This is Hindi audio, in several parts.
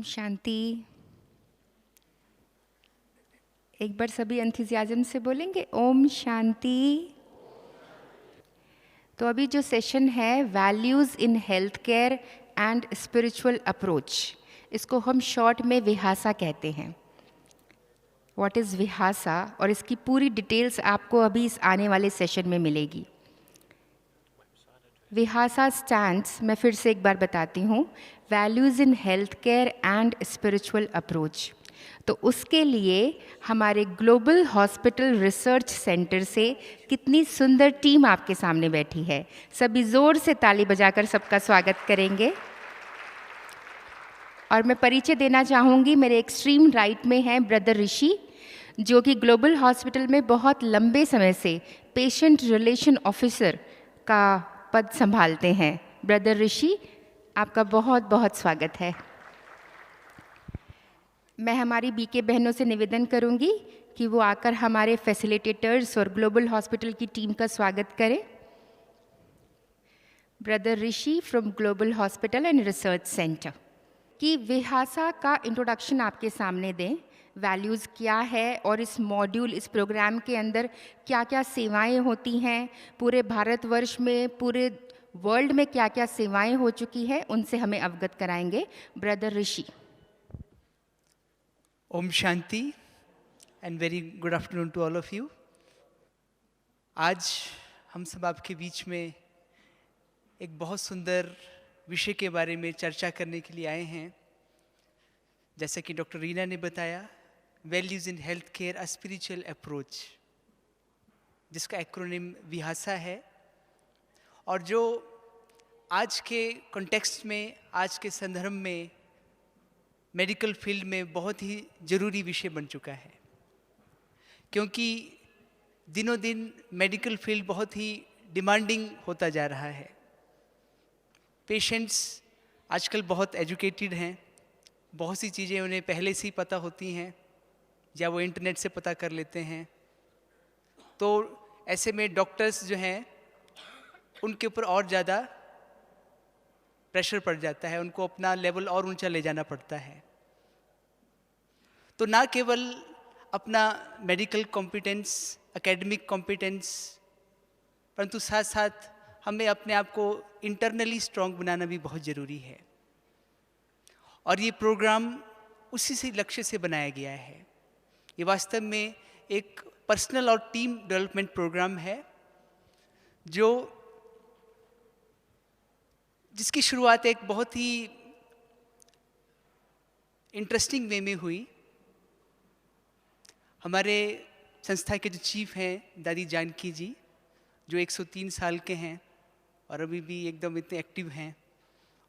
ओम शांति। एक बार सभी एंथुसियाज्म से बोलेंगे ओम शांति। तो अभी जो सेशन है values in health care and spiritual approach, इसको हम शॉर्ट में विहासा कहते हैं। व्हाट इज़ विहासा, और इसकी पूरी डिटेल्स आपको अभी इस आने वाले सेशन में मिलेगी। विहासा स्टैंड्स, मैं फिर से एक बार बताती हूँ, values in health care and spiritual approach. तो उसके लिए हमारे ग्लोबल हॉस्पिटल रिसर्च सेंटर से कितनी सुंदर टीम आपके सामने बैठी है। सभी ज़ोर से ताली बजाकर सबका स्वागत करेंगे। और मैं परिचय देना चाहूँगी, मेरे एक्सट्रीम राइट में हैं ब्रदर ऋषि, जो कि ग्लोबल हॉस्पिटल में बहुत लंबे समय से पेशेंट रिलेशन ऑफिसर का पद संभालते हैं। ब्रदर ऋषि, आपका बहुत बहुत स्वागत है। मैं हमारी बीके बहनों से निवेदन करूंगी कि वो आकर हमारे फैसिलिटेटर्स और ग्लोबल हॉस्पिटल की टीम का स्वागत करें। Brother Rishi from global hospital and research centre की विहासा का इंट्रोडक्शन आपके सामने दें। वैल्यूज़ क्या है और इस मॉड्यूल, इस प्रोग्राम के अंदर क्या क्या सेवाएं होती हैं, पूरे भारतवर्ष में, पूरे वर्ल्ड में क्या क्या सेवाएं हो चुकी हैं, उनसे हमें अवगत कराएंगे ब्रदर ऋषि। ओम शांति and very good afternoon to all of you. आज हम सब आपके बीच में एक बहुत सुंदर विषय के बारे में चर्चा करने के लिए आए हैं। जैसा कि डॉक्टर रीना ने बताया, values in health care a spiritual approach, जिसका एक्रोनिम विहासा है, और जो आज के कॉन्टेक्स्ट में, आज के संदर्भ में मेडिकल फील्ड में बहुत ही ज़रूरी विषय बन चुका है, क्योंकि दिनों दिन मेडिकल फील्ड बहुत ही डिमांडिंग होता जा रहा है। पेशेंट्स आजकल बहुत एजुकेटेड हैं, बहुत सी चीज़ें उन्हें पहले से ही पता होती हैं या वो इंटरनेट से पता कर लेते हैं। तो ऐसे में डॉक्टर्स जो हैं उनके ऊपर और ज़्यादा प्रेशर पड़ जाता है, उनको अपना लेवल और ऊंचा ले जाना पड़ता है। तो ना केवल अपना मेडिकल कॉम्पिटेंस, एकेडमिक कॉम्पिटेंस, परंतु साथ साथ हमें अपने आप को इंटरनली स्ट्रांग बनाना भी बहुत ज़रूरी है। और ये प्रोग्राम उसी से लक्ष्य से बनाया गया है। ये वास्तव में एक पर्सनल और टीम डेवलपमेंट प्रोग्राम है, जिसकी शुरुआत एक बहुत ही इंटरेस्टिंग वे में हुई। हमारे संस्था के जो चीफ हैं दादी जानकी जी, जो 103 साल के हैं और अभी भी एकदम इतने एक्टिव हैं,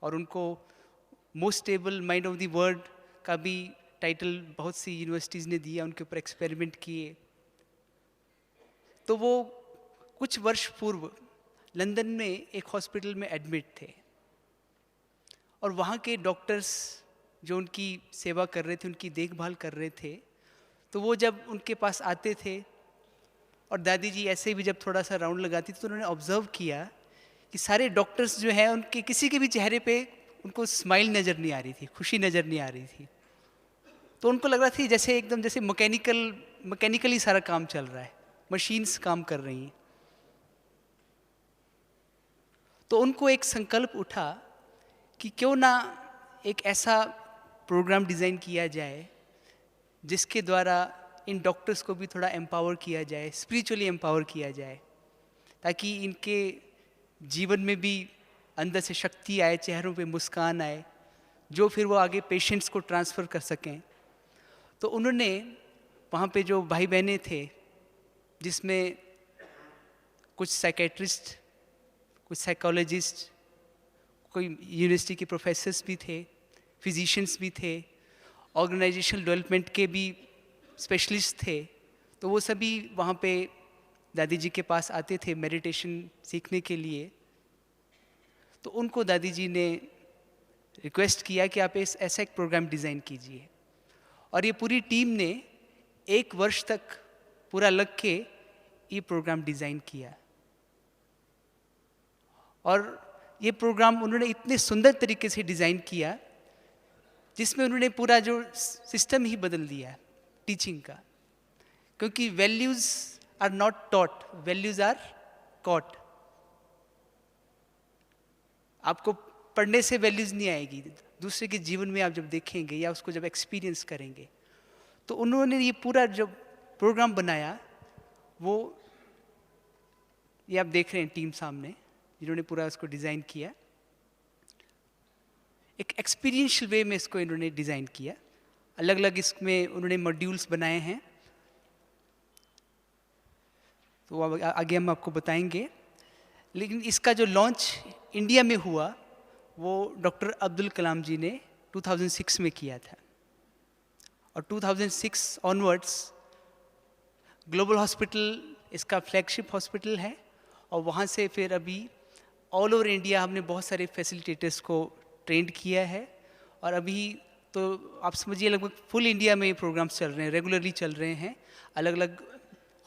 और उनको most stable mind of the world का भी टाइटल बहुत सी यूनिवर्सिटीज़ ने दिया, उनके ऊपर एक्सपेरिमेंट किए। तो वो कुछ वर्ष पूर्व लंदन में एक हॉस्पिटल में एडमिट थे, और वहाँ के डॉक्टर्स जो उनकी सेवा कर रहे थे, उनकी देखभाल कर रहे थे, तो वो जब उनके पास आते थे और दादी जी ऐसे भी जब थोड़ा सा राउंड लगाती थी, तो उन्होंने ऑब्जर्व किया कि सारे डॉक्टर्स जो हैं उनके किसी के भी चेहरे पे उनको स्माइल नज़र नहीं आ रही थी, खुशी नज़र नहीं आ रही थी। तो उनको लग रहा था जैसे एकदम जैसे मैकेनिकली सारा काम चल रहा है, मशीन्स काम कर रही हैं। तो उनको एक संकल्प उठा कि क्यों ना एक ऐसा प्रोग्राम डिज़ाइन किया जाए जिसके द्वारा इन डॉक्टर्स को भी थोड़ा एम्पावर किया जाए, स्पिरिचुअली एम्पावर किया जाए, ताकि इनके जीवन में भी अंदर से शक्ति आए, चेहरों पे मुस्कान आए, जो फिर वो आगे पेशेंट्स को ट्रांसफ़र कर सकें। तो उन्होंने वहाँ पे जो भाई बहनें थे, जिसमें कुछ साइकेट्रिस्ट, कुछ साइकोलॉजिस्ट, कोई यूनिवर्सिटी के प्रोफेसर्स भी थे, फिजिशियंस भी थे, ऑर्गेनाइजेशनल डेवलपमेंट के भी स्पेशलिस्ट थे। तो वो सभी वहाँ पे दादी जी के पास आते थे मेडिटेशन सीखने के लिए। तो उनको दादी जी ने रिक्वेस्ट किया कि आप ऐसा एक प्रोग्राम डिज़ाइन कीजिए, और ये पूरी टीम ने 1 वर्ष तक पूरा लग के ये प्रोग्राम डिज़ाइन किया। और ये प्रोग्राम उन्होंने इतने सुंदर तरीके से डिज़ाइन किया जिसमें उन्होंने पूरा जो सिस्टम ही बदल दिया है टीचिंग का, क्योंकि values are not taught, values are caught. आपको पढ़ने से वैल्यूज़ नहीं आएगी, दूसरे के जीवन में आप जब देखेंगे या उसको जब एक्सपीरियंस करेंगे। तो उन्होंने ये पूरा जो प्रोग्राम बनाया, वो ये आप देख रहे हैं टीम सामने, जिन्होंने पूरा उसको डिज़ाइन किया। एक एक्सपीरियंशियल वे में इसको इन्होंने डिज़ाइन किया। अलग अलग इसमें उन्होंने मॉड्यूल्स बनाए हैं, तो आगे हम आपको बताएंगे। लेकिन इसका जो लॉन्च इंडिया में हुआ वो डॉक्टर अब्दुल कलाम जी ने 2006 में किया था, और 2006 ऑनवर्ड्स ग्लोबल हॉस्पिटल इसका फ्लैगशिप हॉस्पिटल है, और वहाँ से फिर अभी ऑल ओवर इंडिया हमने बहुत सारे फैसिलिटेटर्स को ट्रेंड किया है, और अभी तो आप समझिए लगभग फुल इंडिया में ये प्रोग्राम्स चल रहे हैं, रेगुलरली चल रहे हैं। अलग अलग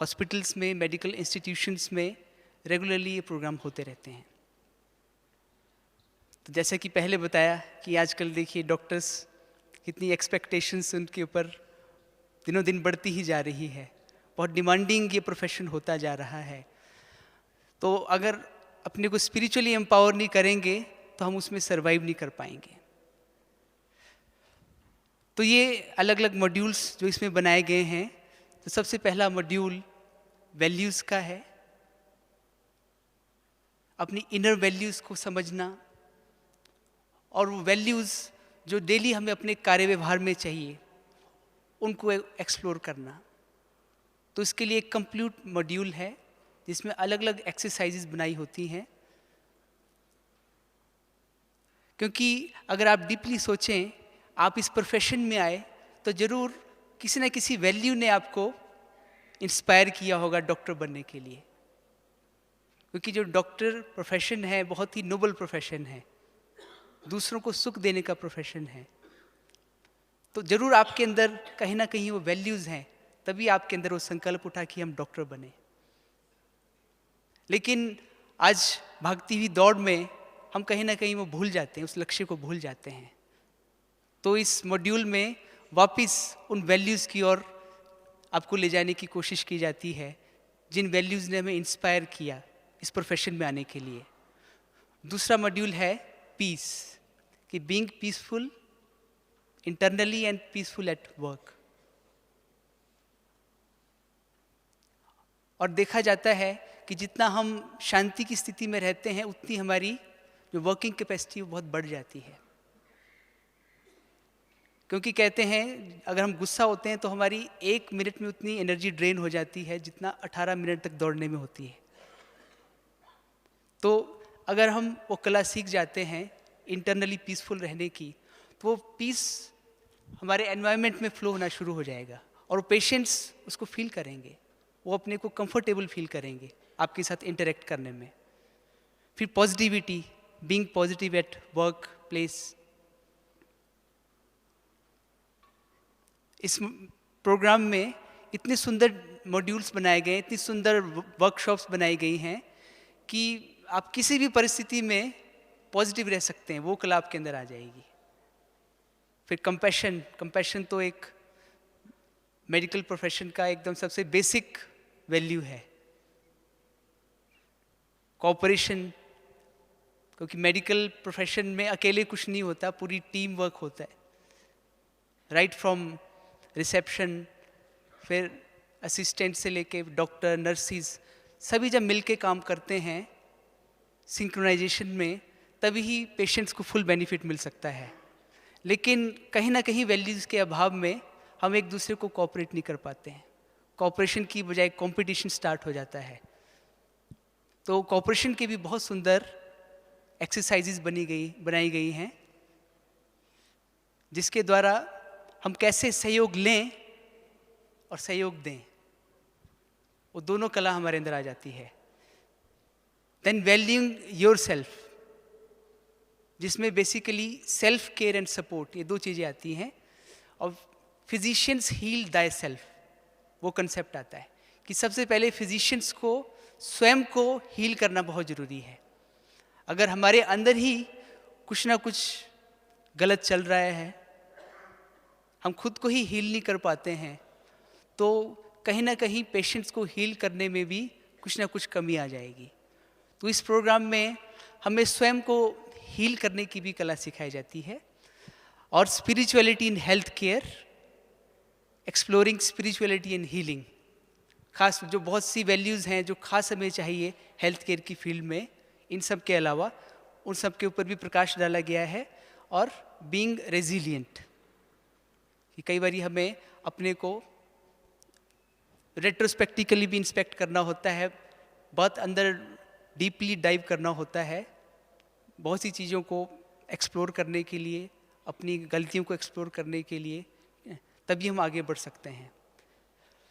हॉस्पिटल्स में, मेडिकल इंस्टीट्यूशंस में रेगुलरली ये प्रोग्राम होते रहते हैं। तो जैसा कि पहले बताया कि आजकल देखिए डॉक्टर्स कितनी एक्सपेक्टेशंस उनके ऊपर दिनों दिन बढ़ती ही जा रही है, बहुत डिमांडिंग ये प्रोफेशन होता जा रहा है। तो अगर अपने को स्पिरिचुअली एम्पावर नहीं करेंगे तो हम उसमें सर्वाइव नहीं कर पाएंगे। तो ये अलग अलग मॉड्यूल्स जो इसमें बनाए गए हैं, तो सबसे पहला मॉड्यूल वैल्यूज़ का है, अपनी इनर वैल्यूज़ को समझना, और वो वैल्यूज़ जो डेली हमें अपने कार्य व्यवहार में चाहिए उनको एक्सप्लोर करना। तो इसके लिए एक कंप्लीट मॉड्यूल है जिसमें अलग अलग एक्सरसाइजेज बनाई होती हैं, क्योंकि अगर आप डीपली सोचें, आप इस प्रोफेशन में आए तो ज़रूर किसी न किसी वैल्यू ने आपको इंस्पायर किया होगा डॉक्टर बनने के लिए, क्योंकि जो डॉक्टर प्रोफेशन है बहुत ही नोबल प्रोफेशन है, दूसरों को सुख देने का प्रोफेशन है। तो ज़रूर आपके अंदर कहीं ना कहीं वो वैल्यूज़ हैं, तभी आपके अंदर वो संकल्प उठा कि हम डॉक्टर बने। लेकिन आज भागती हुई दौड़ में हम कहीं ना कहीं वो भूल जाते हैं, उस लक्ष्य को भूल जाते हैं। तो इस मॉड्यूल में वापस उन वैल्यूज़ की ओर आपको ले जाने की कोशिश की जाती है, जिन वैल्यूज़ ने हमें इंस्पायर किया इस प्रोफेशन में आने के लिए। दूसरा मॉड्यूल है पीस, कि being peaceful internally and peaceful at work. और देखा जाता है कि जितना हम शांति की स्थिति में रहते हैं, उतनी हमारी जो वर्किंग कैपेसिटी वो बहुत बढ़ जाती है। क्योंकि कहते हैं अगर हम गुस्सा होते हैं तो हमारी 1 मिनट में उतनी एनर्जी ड्रेन हो जाती है जितना 18 मिनट तक दौड़ने में होती है। तो अगर हम वो कला सीख जाते हैं इंटरनली पीसफुल रहने की, तो वो पीस हमारे एनवायरनमेंट में फ्लो होना शुरू हो जाएगा, और वो पेशेंट्स उसको फील करेंगे, वो अपने को कंफर्टेबल फील करेंगे आपके साथ इंटरेक्ट करने में। फिर positivity, being positive at work place. इस प्रोग्राम में इतने सुंदर मॉड्यूल्स बनाए गए, इतनी सुंदर वर्कशॉप्स बनाई गई हैं कि आप किसी भी परिस्थिति में पॉजिटिव रह सकते हैं, वो कला आपके अंदर आ जाएगी। फिर कंपैशन, कंपैशन तो एक मेडिकल प्रोफेशन का एकदम सबसे बेसिक वैल्यू है। कोऑपरेशन, क्योंकि मेडिकल प्रोफेशन में अकेले कुछ नहीं होता, पूरी टीम वर्क होता है, राइट फ्रॉम रिसेप्शन, फिर असिस्टेंट से लेके डॉक्टर, नर्सिस, सभी जब मिलके काम करते हैं सिंक्रोनाइजेशन में, तभी ही पेशेंट्स को फुल बेनिफिट मिल सकता है। लेकिन कहीं ना कहीं वैल्यूज़ के अभाव में हम एक दूसरे को कोऑपरेट नहीं कर पाते हैं, कोऑपरेशन की बजाय कंपटीशन स्टार्ट हो जाता है। तो कोऑपरेशन के भी बहुत सुंदर एक्सरसाइजेज बनाई गई हैं, जिसके द्वारा हम कैसे सहयोग लें और सहयोग दें, वो दोनों कला हमारे अंदर आ जाती है। देन वैल्यूइंग योर सेल्फ, जिसमें basically self care and support, ये 2 चीज़ें आती हैं। और फिजिशियंस हील दाई सेल्फ, वो कंसेप्ट आता है कि सबसे पहले फिजिशियंस को स्वयं को हील करना बहुत ज़रूरी है। अगर हमारे अंदर ही कुछ ना कुछ गलत चल रहा है, हम खुद को ही हील नहीं कर पाते हैं, तो कहीं ना कहीं पेशेंट्स को हील करने में भी कुछ ना कुछ कमी आ जाएगी। तो इस प्रोग्राम में हमें स्वयं को हील करने की भी कला सिखाई जाती है। और spirituality in health care, exploring spirituality in healing, खास जो बहुत सी वैल्यूज़ हैं जो खास हमें चाहिए हेल्थ केयर की फील्ड में, इन सब के अलावा उन सब के ऊपर भी प्रकाश डाला गया है। और बीइंग रेजिलिएंट, कि कई बार हमें अपने को रेट्रोस्पेक्टिकली भी इंस्पेक्ट करना होता है, बहुत अंदर डीपली डाइव करना होता है, बहुत सी चीज़ों को एक्सप्लोर करने के लिए, अपनी गलतियों को एक्सप्लोर करने के लिए, तभी हम आगे बढ़ सकते हैं।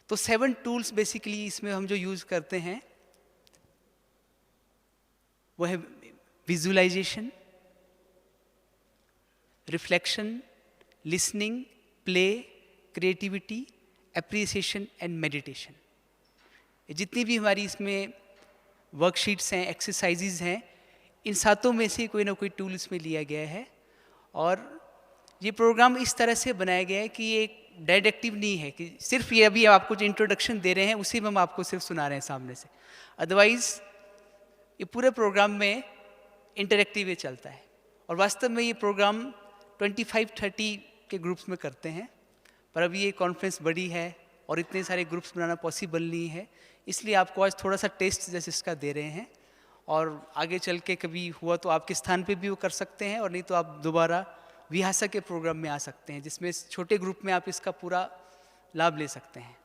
तो 7 टूल्स बेसिकली इसमें हम जो यूज़ करते हैं वो है visualisation, reflection, listening, play, creativity, appreciation and meditation. जितनी भी हमारी इसमें वर्कशीट्स हैं, एक्सरसाइजेज हैं, इन सातों में से कोई ना कोई टूल इसमें लिया गया है। और ये प्रोग्राम इस तरह से बनाया गया है कि ये एक डायरेक्टिव नहीं है कि सिर्फ ये अभी आपको जो इंट्रोडक्शन दे रहे हैं उसी में हम आपको सिर्फ सुना रहे हैं सामने से। अदरवाइज ये पूरे प्रोग्राम में इंटरेक्टिव वे चलता है। और वास्तव में ये प्रोग्राम 25-30 के ग्रुप्स में करते हैं, पर अभी ये कॉन्फ्रेंस बड़ी है और इतने सारे ग्रुप्स बनाना पॉसिबल नहीं है, इसलिए आपको आज थोड़ा सा टेस्ट जैसे इसका दे रहे हैं। और आगे चल के कभी हुआ तो आपके स्थान पे भी वो कर सकते हैं, और नहीं तो आप दोबारा विहासा के प्रोग्राम में आ सकते हैं, जिसमें छोटे ग्रुप में आप इसका पूरा लाभ ले सकते हैं।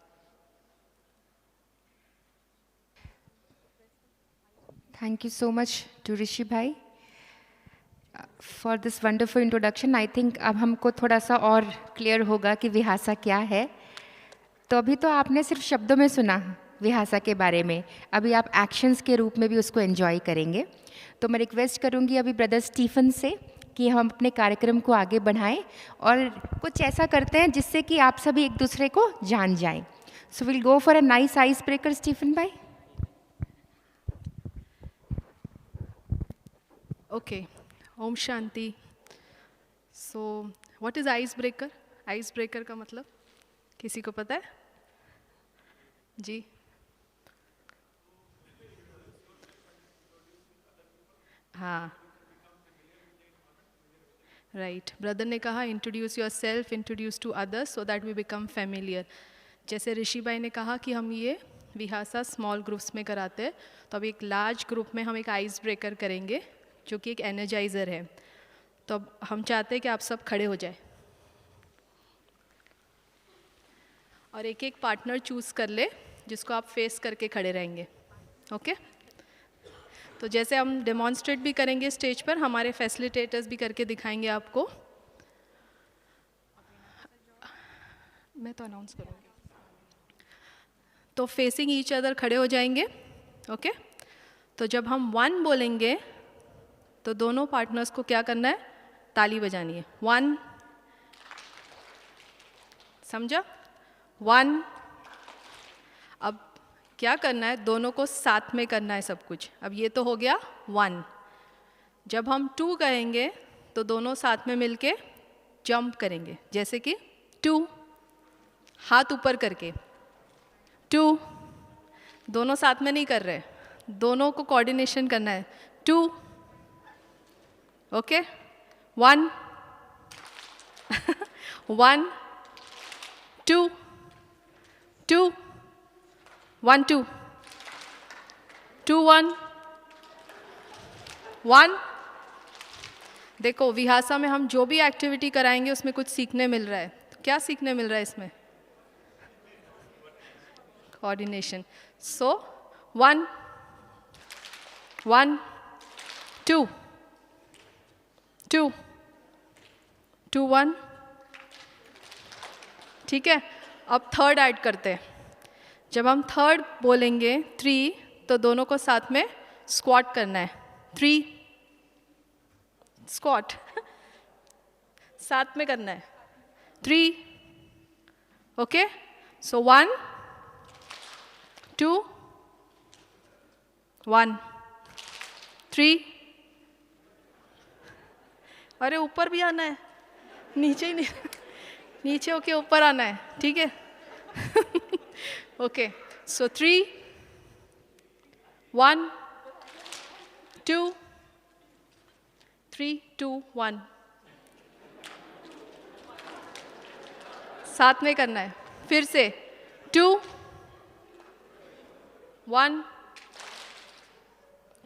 Thank you so much to Rishi भाई for this wonderful introduction. I think अब हमको थोड़ा सा और क्लियर होगा कि विहासा क्या है। तो अभी तो आपने सिर्फ शब्दों में सुना विहासा के बारे में, अभी आप एक्शंस के रूप में भी उसको एंजॉय करेंगे। तो मैं रिक्वेस्ट करूंगी अभी ब्रदर स्टीफन से कि हम अपने कार्यक्रम को आगे बढ़ाएं और कुछ ऐसा करते हैं जिससे कि आप सभी एक दूसरे को जान जाएं। So will go for a nice ice breaker, Stephen भाई। Okay, Om Shanti. So, what is icebreaker? Icebreaker का मतलब किसी को पता है? जी। हाँ। राइट, ब्रदर ने कहा introduce yourself, introduce to others so that we become familiar. जैसे ऋषि भाई ने कहा कि हम ये विहासा स्मॉल ग्रुप्स में कराते हैं, तो अब एक लार्ज ग्रुप में हम एक आइस ब्रेकर करेंगे जो कि एक एनर्जाइज़र है। तो अब हम चाहते हैं कि आप सब खड़े हो जाए और एक एक पार्टनर चूज़ कर ले जिसको आप फेस करके खड़े रहेंगे। ओके, तो जैसे हम डेमॉन्स्ट्रेट भी करेंगे स्टेज पर, हमारे फैसिलिटेटर्स भी करके दिखाएंगे आपको। मैं तो अनाउंस करूँगी। तो फेसिंग ईच अदर खड़े हो जाएंगे। ओके, तो जब हम 1 बोलेंगे तो दोनों पार्टनर्स को क्या करना है? ताली बजानी है। 1, समझा? 1। अब क्या करना है? दोनों को साथ में करना है सब कुछ। अब ये तो हो गया 1। जब हम 2 कहेंगे तो दोनों साथ में मिलके जंप करेंगे, जैसे कि 2, हाथ ऊपर करके 2। दोनों साथ में नहीं कर रहे, दोनों को कोऑर्डिनेशन करना है। 2, ओके, 1 1 2 2 1 2 2 1 1। देखो, विहासा में हम जो भी एक्टिविटी कराएंगे उसमें कुछ सीखने मिल रहा है। तो क्या सीखने मिल रहा है इसमें? कोऑर्डिनेशन। सो 1 1 2 2 2 1। ठीक है, अब थर्ड ऐड करते हैं। जब हम थर्ड बोलेंगे 3, तो दोनों को साथ में स्क्वाट करना है। 3 स्क्वाट साथ में करना है। 3, ओके। सो 1 2 1 3। अरे ऊपर भी आना है, नीचे ही नहीं। नीचे होके ऊपर आना है, ठीक है? ओके, सो 3, 1, 2, 3, 2, 1. साथ में करना है, फिर से 2, 1,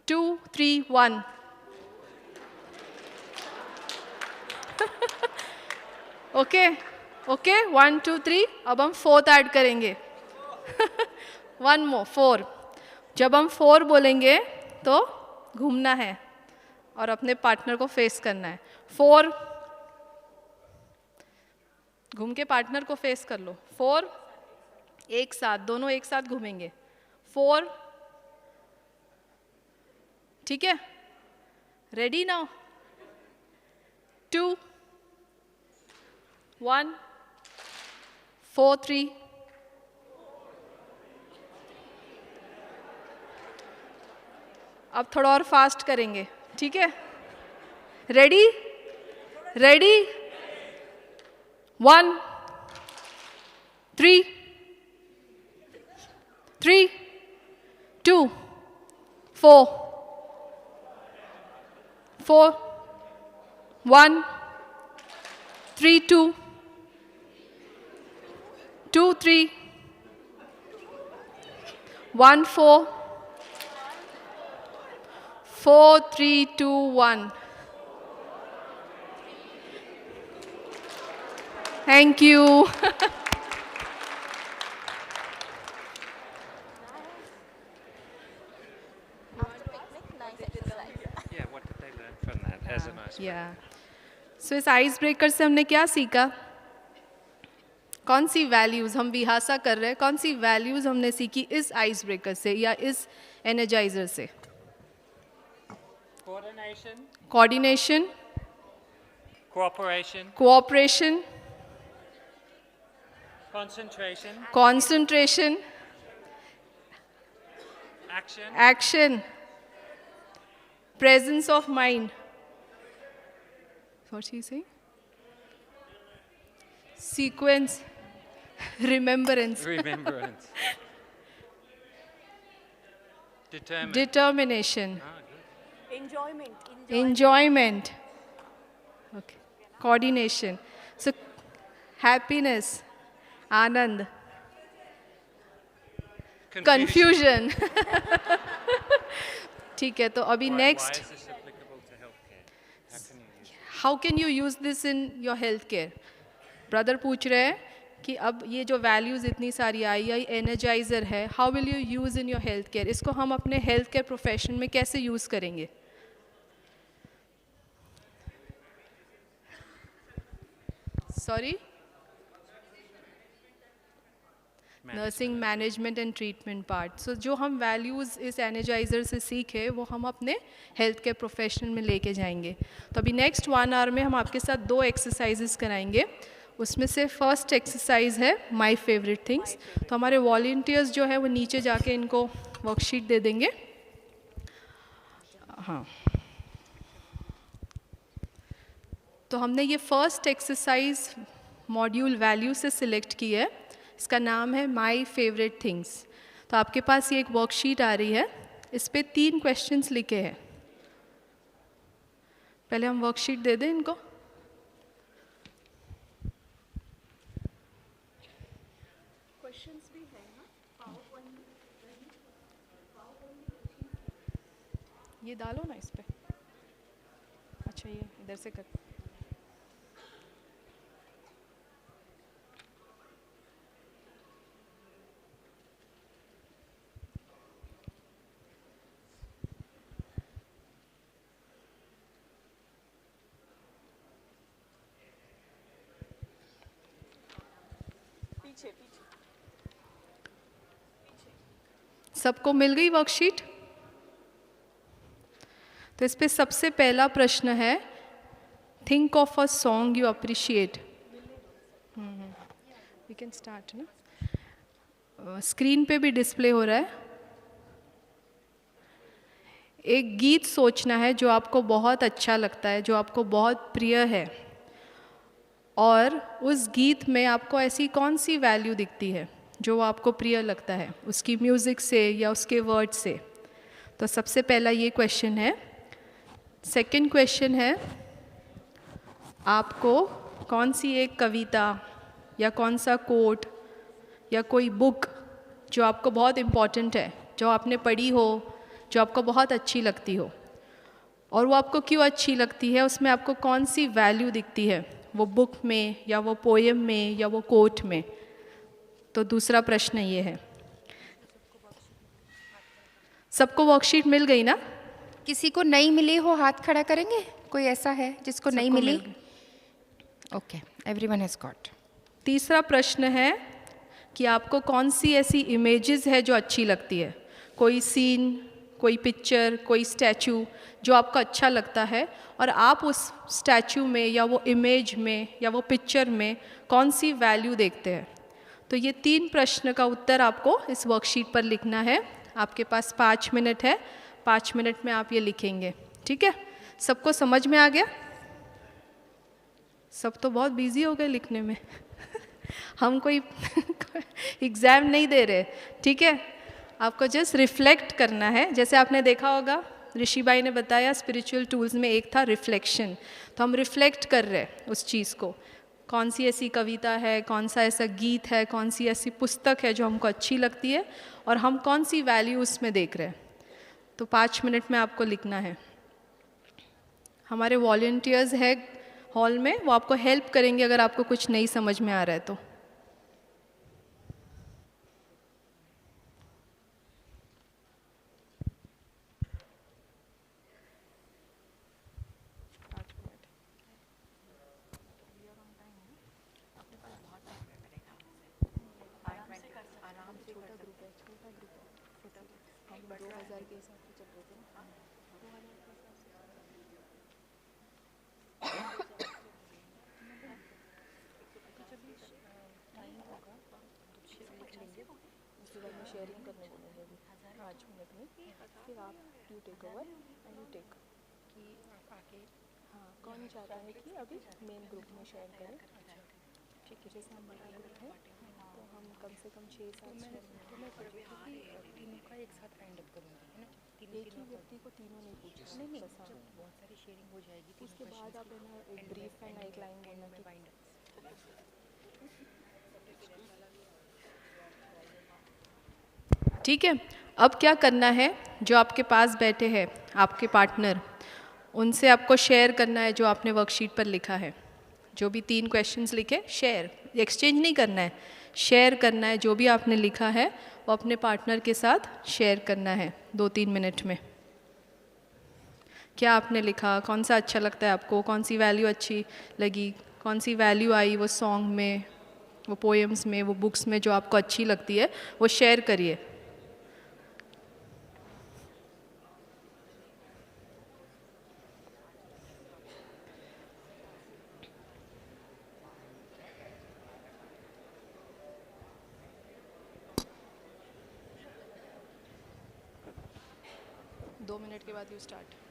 2, 3, 1. Okay okay, 1, 2, 3. अब हम 4th ऐड करेंगे. 1 more, 4. जब हम 4 बोलेंगे तो घूमना है और अपने पार्टनर को फेस करना है. 4, घूम के पार्टनर को फेस कर लो. 4, एक साथ, दोनों एक साथ घूमेंगे. 4, ठीक है? Ready now? 2, 1, 4, 3. अब थोड़ा और फास्ट करेंगे, ठीक है? Ready? Ready? 1, 3, 3, 2, 4, 4, 1, 3, 2, 2, 3, 1, 4, 4, 3, 2, 1. Thank you. Yeah, what did they learn from that as an icebreaker? Yeah. So इस आइस ब्रेकर से हमने क्या सीखा? कौन सी वैल्यूज़ हम विहासा कर रहे हैं, कौन सी वैल्यूज़ हमने सीखी इस आइस ब्रेकर से या इस एनर्जाइजर से? Coordination, coordination, cooperation, cooperation, concentration, concentration, action, action, presence of mind. What she saying? Sequence, remembrance, remembrance, determined. determination, Ah, good. enjoyment, okay, coordination. So happiness, anand, confusion. ठीक है, तो अभी Why next, is this applicable to healthcare? How can you use it? how can you use this in your health care? Brother पूछ रहे हैं कि अब ये जो वैल्यूज़ इतनी सारी आई एनर्जाइजर है, how will you use in your health care? इसको हम अपने हेल्थ केयर प्रोफेशन में कैसे यूज़ करेंगे? Sorry, nursing management and treatment part. So जो हम वैल्यूज़ इस एनर्जाइजर से सीखे वो हम अपने हेल्थ केयर प्रोफेशन में लेके जाएंगे. तो अभी नेक्स्ट 1 आवर में हम आपके साथ 2 एक्सरसाइजेस कराएंगे. उसमें से फर्स्ट एक्सरसाइज है माय फेवरेट थिंग्स. तो हमारे वॉलंटियर्स जो है वो नीचे जाके इनको वर्कशीट दे देंगे. हाँ, तो हमने ये फर्स्ट एक्सरसाइज मॉड्यूल वैल्यू से सिलेक्ट की है. इसका नाम है माय फेवरेट थिंग्स. तो आपके पास ये एक वर्कशीट आ रही है, इस पे 3 क्वेश्चंस लिखे हैं. पहले हम वर्कशीट दे दें इनको. क्वेश्चंस भी हैं ना, ये डालो ना इस पे. अच्छा, ये इधर से कर. सबको मिल गई वर्कशीट? तो इस पे सबसे पहला प्रश्न है, think of a song you appreciate. We can start ना. स्क्रीन पे भी डिस्प्ले हो रहा है. एक गीत सोचना है जो आपको बहुत अच्छा लगता है, जो आपको बहुत प्रिय है, और उस गीत में आपको ऐसी कौन सी वैल्यू दिखती है जो आपको प्रिय लगता है, उसकी म्यूज़िक से या उसके वर्ड से। तो सबसे पहला ये क्वेश्चन है। सेकंड क्वेश्चन है, आपको कौन सी एक कविता या कौन सा कोट या कोई बुक जो आपको बहुत इम्पॉर्टेंट है, जो आपने पढ़ी हो, जो आपको बहुत अच्छी लगती हो, और वो आपको क्यों अच्छी लगती है, उसमें आपको कौन सी वैल्यू दिखती है, वो बुक में या वो पोएम में या वो कोट में। तो दूसरा प्रश्न ये है। सबको वर्कशीट मिल गई ना? किसी को नहीं मिली हो हाथ खड़ा करेंगे? कोई ऐसा है जिसको नहीं सबको मिली? मिल गई। Okay, everyone has got. तीसरा प्रश्न है कि आपको कौन सी ऐसी इमेजेस है जो अच्छी लगती है, कोई सीन, कोई पिक्चर, कोई स्टैचू जो आपको अच्छा लगता है, और आप उस स्टैचू में या वो इमेज में या वो पिक्चर में कौन सी वैल्यू देखते हैं। तो ये 3 प्रश्न का उत्तर आपको इस वर्कशीट पर लिखना है। आपके पास 5 मिनट है, 5 मिनट में आप ये लिखेंगे, ठीक है? सबको समझ में आ गया? सब तो बहुत बिजी हो गए लिखने में। हम कोई एग्ज़ाम नहीं दे रहे, ठीक है? आपको जस्ट रिफ्लेक्ट करना है। जैसे आपने देखा होगा, ऋषि भाई ने बताया स्पिरिचुअल टूल्स में एक था रिफ्लेक्शन। तो हम रिफ्लेक्ट कर रहे हैं उस चीज़ को, कौन सी ऐसी कविता है, कौन सा ऐसा गीत है, कौन सी ऐसी पुस्तक है जो हमको अच्छी लगती है, और हम कौन सी वैल्यू उसमें देख रहे हैं। तो 5 मिनट में आपको लिखना है। हमारे वॉलंटियर्स है हॉल में, वो आपको हेल्प करेंगे अगर आपको कुछ नहीं समझ में आ रहा है तो। कौन चाहता है कि अभी मेन ग्रुप में शेयर करें? ठीक है, जैसे हम बड़ा ग्रुप है तो हम कम से कम 6-7 तीनों का एक साथ फाइंड अप करूँगी, है ना? एक ही व्यक्ति को तीनों नहीं पूछना, नहीं जब बहुत सारी शेयरिंग हो जाएगी उसके बाद आप है ना एक ब्रीफ एंड एक लाइन बोलना कि ठीक है। अब क्या करना है, जो आपके पास बैठे हैं आपके पार्टनर, उनसे आपको शेयर करना है जो आपने वर्कशीट पर लिखा है। जो भी 3 क्वेश्चंस लिखे, शेयर, एक्सचेंज नहीं करना है, शेयर करना है। जो भी आपने लिखा है वो अपने पार्टनर के साथ शेयर करना है 2-3 मिनट में। क्या आपने लिखा, कौन सा अच्छा लगता है आपको, कौन सी वैल्यू अच्छी लगी, कौन सी वैल्यू आई वो सॉन्ग में, वो पोएम्स में, वो बुक्स में जो आपको अच्छी लगती है, वो शेयर करिए। दो मिनट के बाद यू स्टार्ट।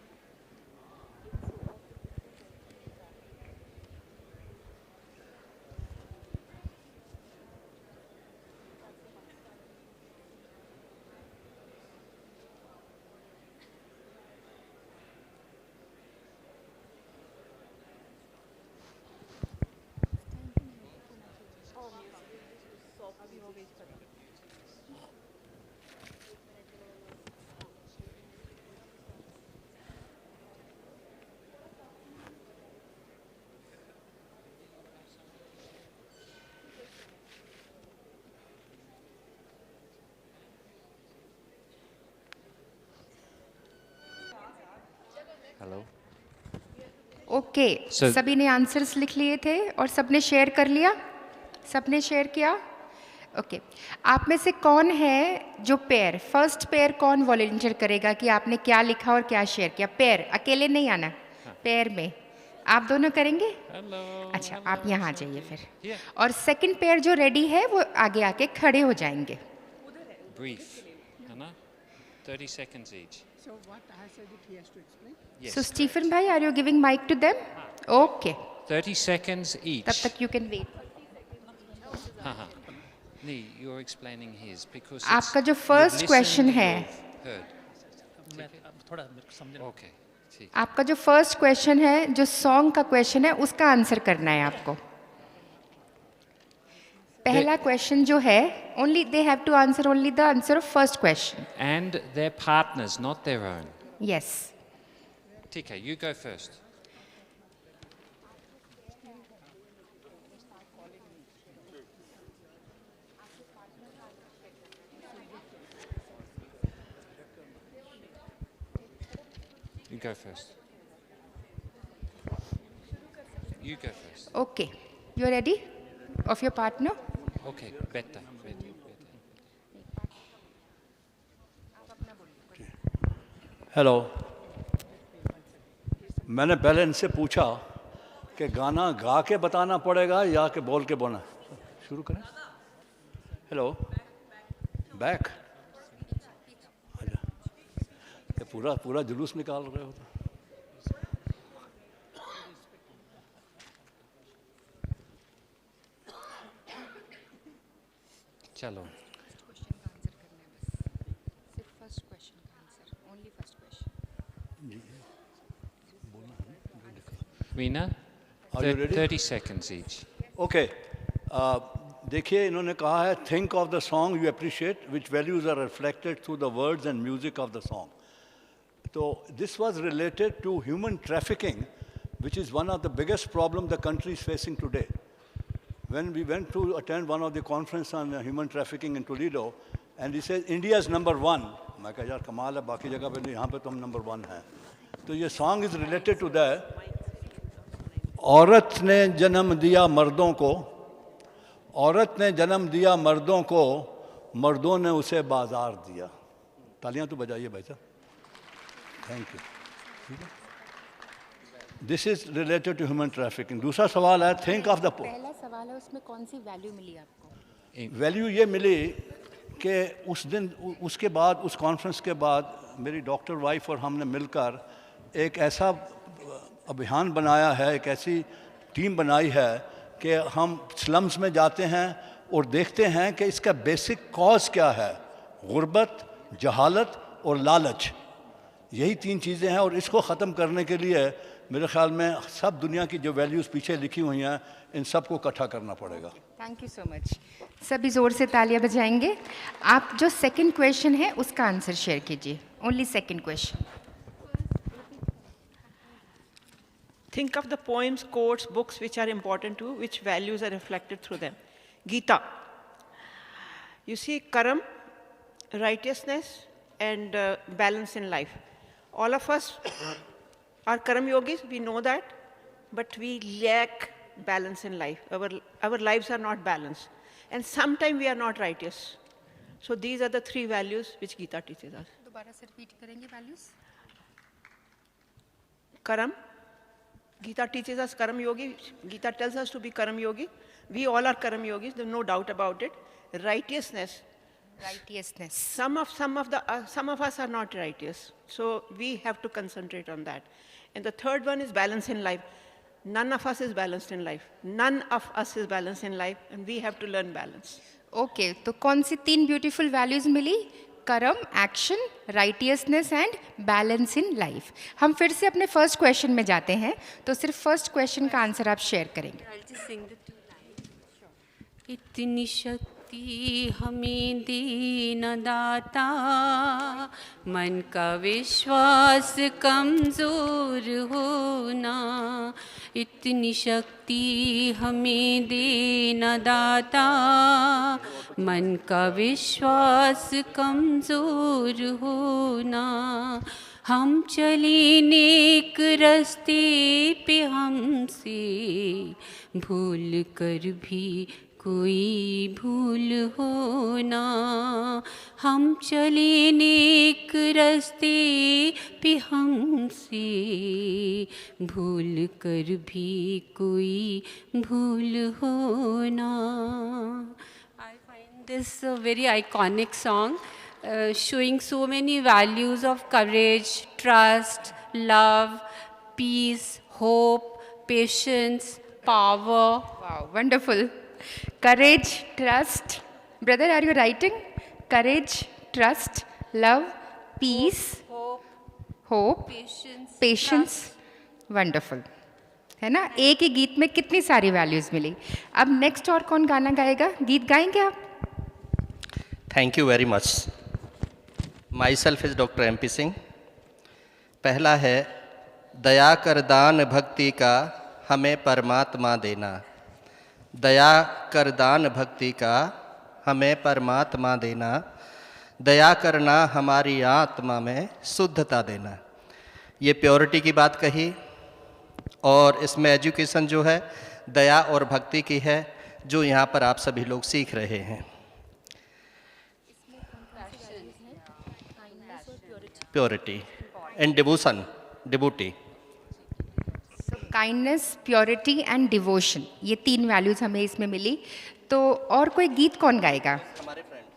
Hello. ओके, सभी ने आंसर्स लिख लिए थे और सबने शेयर कर लिया? सबने शेयर किया? ओके, आप में से कौन है जो पेयर, फर्स्ट पेयर कौन वॉलंटियर करेगा कि आपने क्या लिखा और क्या शेयर किया? पेयर, अकेले नहीं आना, पेयर में आप दोनों करेंगे? अच्छा, आप यहाँ आ जाइए फिर। और सेकंड पेयर जो रेडी है वो आगे आके खड़े हो जाएंगे। Brief, है ना? 30 seconds each. So what I said it he has to explain. Yes. So Stephen bhai, are you giving mic to them? Okay. 30 seconds each. तब तक you can wait. Haha. Nee, you're explaining his because आपका it's- जो you've first listened, question है, you've heard. Okay. ठीक. आपका जो फर्स्ट क्वेश्चन है, जो सॉन्ग का क्वेश्चन है, उसका आंसर करना है आपको. पहला क्वेश्चन जो है, only they have to answer only the answer of first question. And their partners, not their own. Yes. ठीक है, you go first. You go first. You go first. Okay. You ready? Of your partner? Okay, better. Hello, मैंने पहले इनसे पूछा कि गाना गा के बताना पड़ेगा या कि बोल के बोलना. शुरू करें. Hello, back. अच्छा, ये पूरा जुलूस निकाल रहे हो तो. चलो. Veena, Are you ready? 30 seconds each. Okay, देखिए इन्होंने कहा है think of the song you appreciate which values are reflected through the words and music of the song. तो this was related to human trafficking which is one of the biggest problem the country is facing today. When we went to attend one of the conference on human trafficking in Toledo, and he said India is number 1. मैं कहा यार कमाल है, बाकी जगह पे नहीं, यहाँ पे तो हम नंबर 1 हैं. तो ये song is related to that. औरत ने जन्म दिया मर्दों को, औरत ने जन्म दिया मर्दों को, मर्दों ने उसे बाजार दिया. तालियां तो बजाइए भाई साहब. Thank you. This is related to human trafficking. दूसरा सवाल है थिंक ऑफ द. पहला सवाल है, उसमें कौन सी वैल्यू मिली आपको? वैल्यू ये मिली कि उस दिन, उसके बाद, उस कॉन्फ्रेंस के बाद मेरी डॉक्टर वाइफ और हमने मिलकर एक ऐसा अभियान बनाया है, एक ऐसी टीम बनाई है कि हम स्लम्स में जाते हैं और देखते हैं कि इसका बेसिक कॉज क्या है. गुर्बत, जहालत और लालच, यही 3 चीज़ें हैं. और इसको ख़त्म करने के लिए मेरे ख्याल में सब दुनिया की जो वैल्यूज़ पीछे लिखी हुई हैं, इन सब को इकट्ठा करना पड़ेगा. Thank you so much. सभी ज़ोर से तालियां बजाएंगे. आप जो सेकंड क्वेश्चन है उसका आंसर शेयर कीजिए. Only second question. Think of the poems, quotes, books which are important to you, which values are reflected through them. Gita. You see, karam, righteousness, and balance in life. All of us are karam yogis, we know that, but we lack balance in life. Our lives are not balanced. And sometimes we are not righteous. So these are the 3 values which Gita teaches us. दोबारा से रिपीट करेंगे values. Karam. Gita teaches us Karam Yogi. Gita tells us to be Karam Yogi. We all are Karam Yogis, there's no doubt about it. Righteousness. Righteousness. Some of us are not righteous. So we have to concentrate on that. And the third one is balance in life. None of us is balanced in life. None of us is balanced in life, and we have to learn balance. Okay, तो कौन सी 3 ब्यूटीफुल वैल्यूज मिली? कर्म, action, righteousness and balance in life. हम फिर से अपने फर्स्ट क्वेश्चन में जाते हैं, तो सिर्फ फर्स्ट क्वेश्चन का आंसर आप शेयर करेंगे. इतनी शक्ति हमें दे न दाता, मन का विश्वास कमज़ोर होना. इतनी शक्ति हमें दे न दाता, मन का विश्वास कमज़ोर होना. हम चले नेक रास्ते पे हमसे भूल कर भी कोई भूल होना. हम चले नेक रास्ते पे हमसे भूल कर भी कोई भूल होना. I find this a very iconic song showing so many values of courage, trust, love, peace, hope, patience, power. Wow, wonderful. Courage, trust. Brother, are you writing? Courage, trust, love, peace, hope, patience. Wonderful है ना. एक ही गीत में कितनी सारी वैल्यूज़ मिली. अब नेक्स्ट और कौन गाना गाएगा? गीत गाएंगे आप? Thank you very much. My self is doctor MP Singh. पहला है, दया कर दान भक्ति का हमें परमात्मा देना. दया कर दान भक्ति का हमें परमात्मा देना. दया करना हमारी आत्मा में शुद्धता देना. ये प्योरिटी की बात कही, और इसमें एजुकेशन जो है दया और भक्ति की है, जो यहाँ पर आप सभी लोग सीख रहे हैं. Purity and devotion, devotee. Kindness, purity and devotion, ये 3 वैल्यूज़ हमें इसमें मिली. तो और कोई गीत कौन गाएगा? हमारे फ्रेंड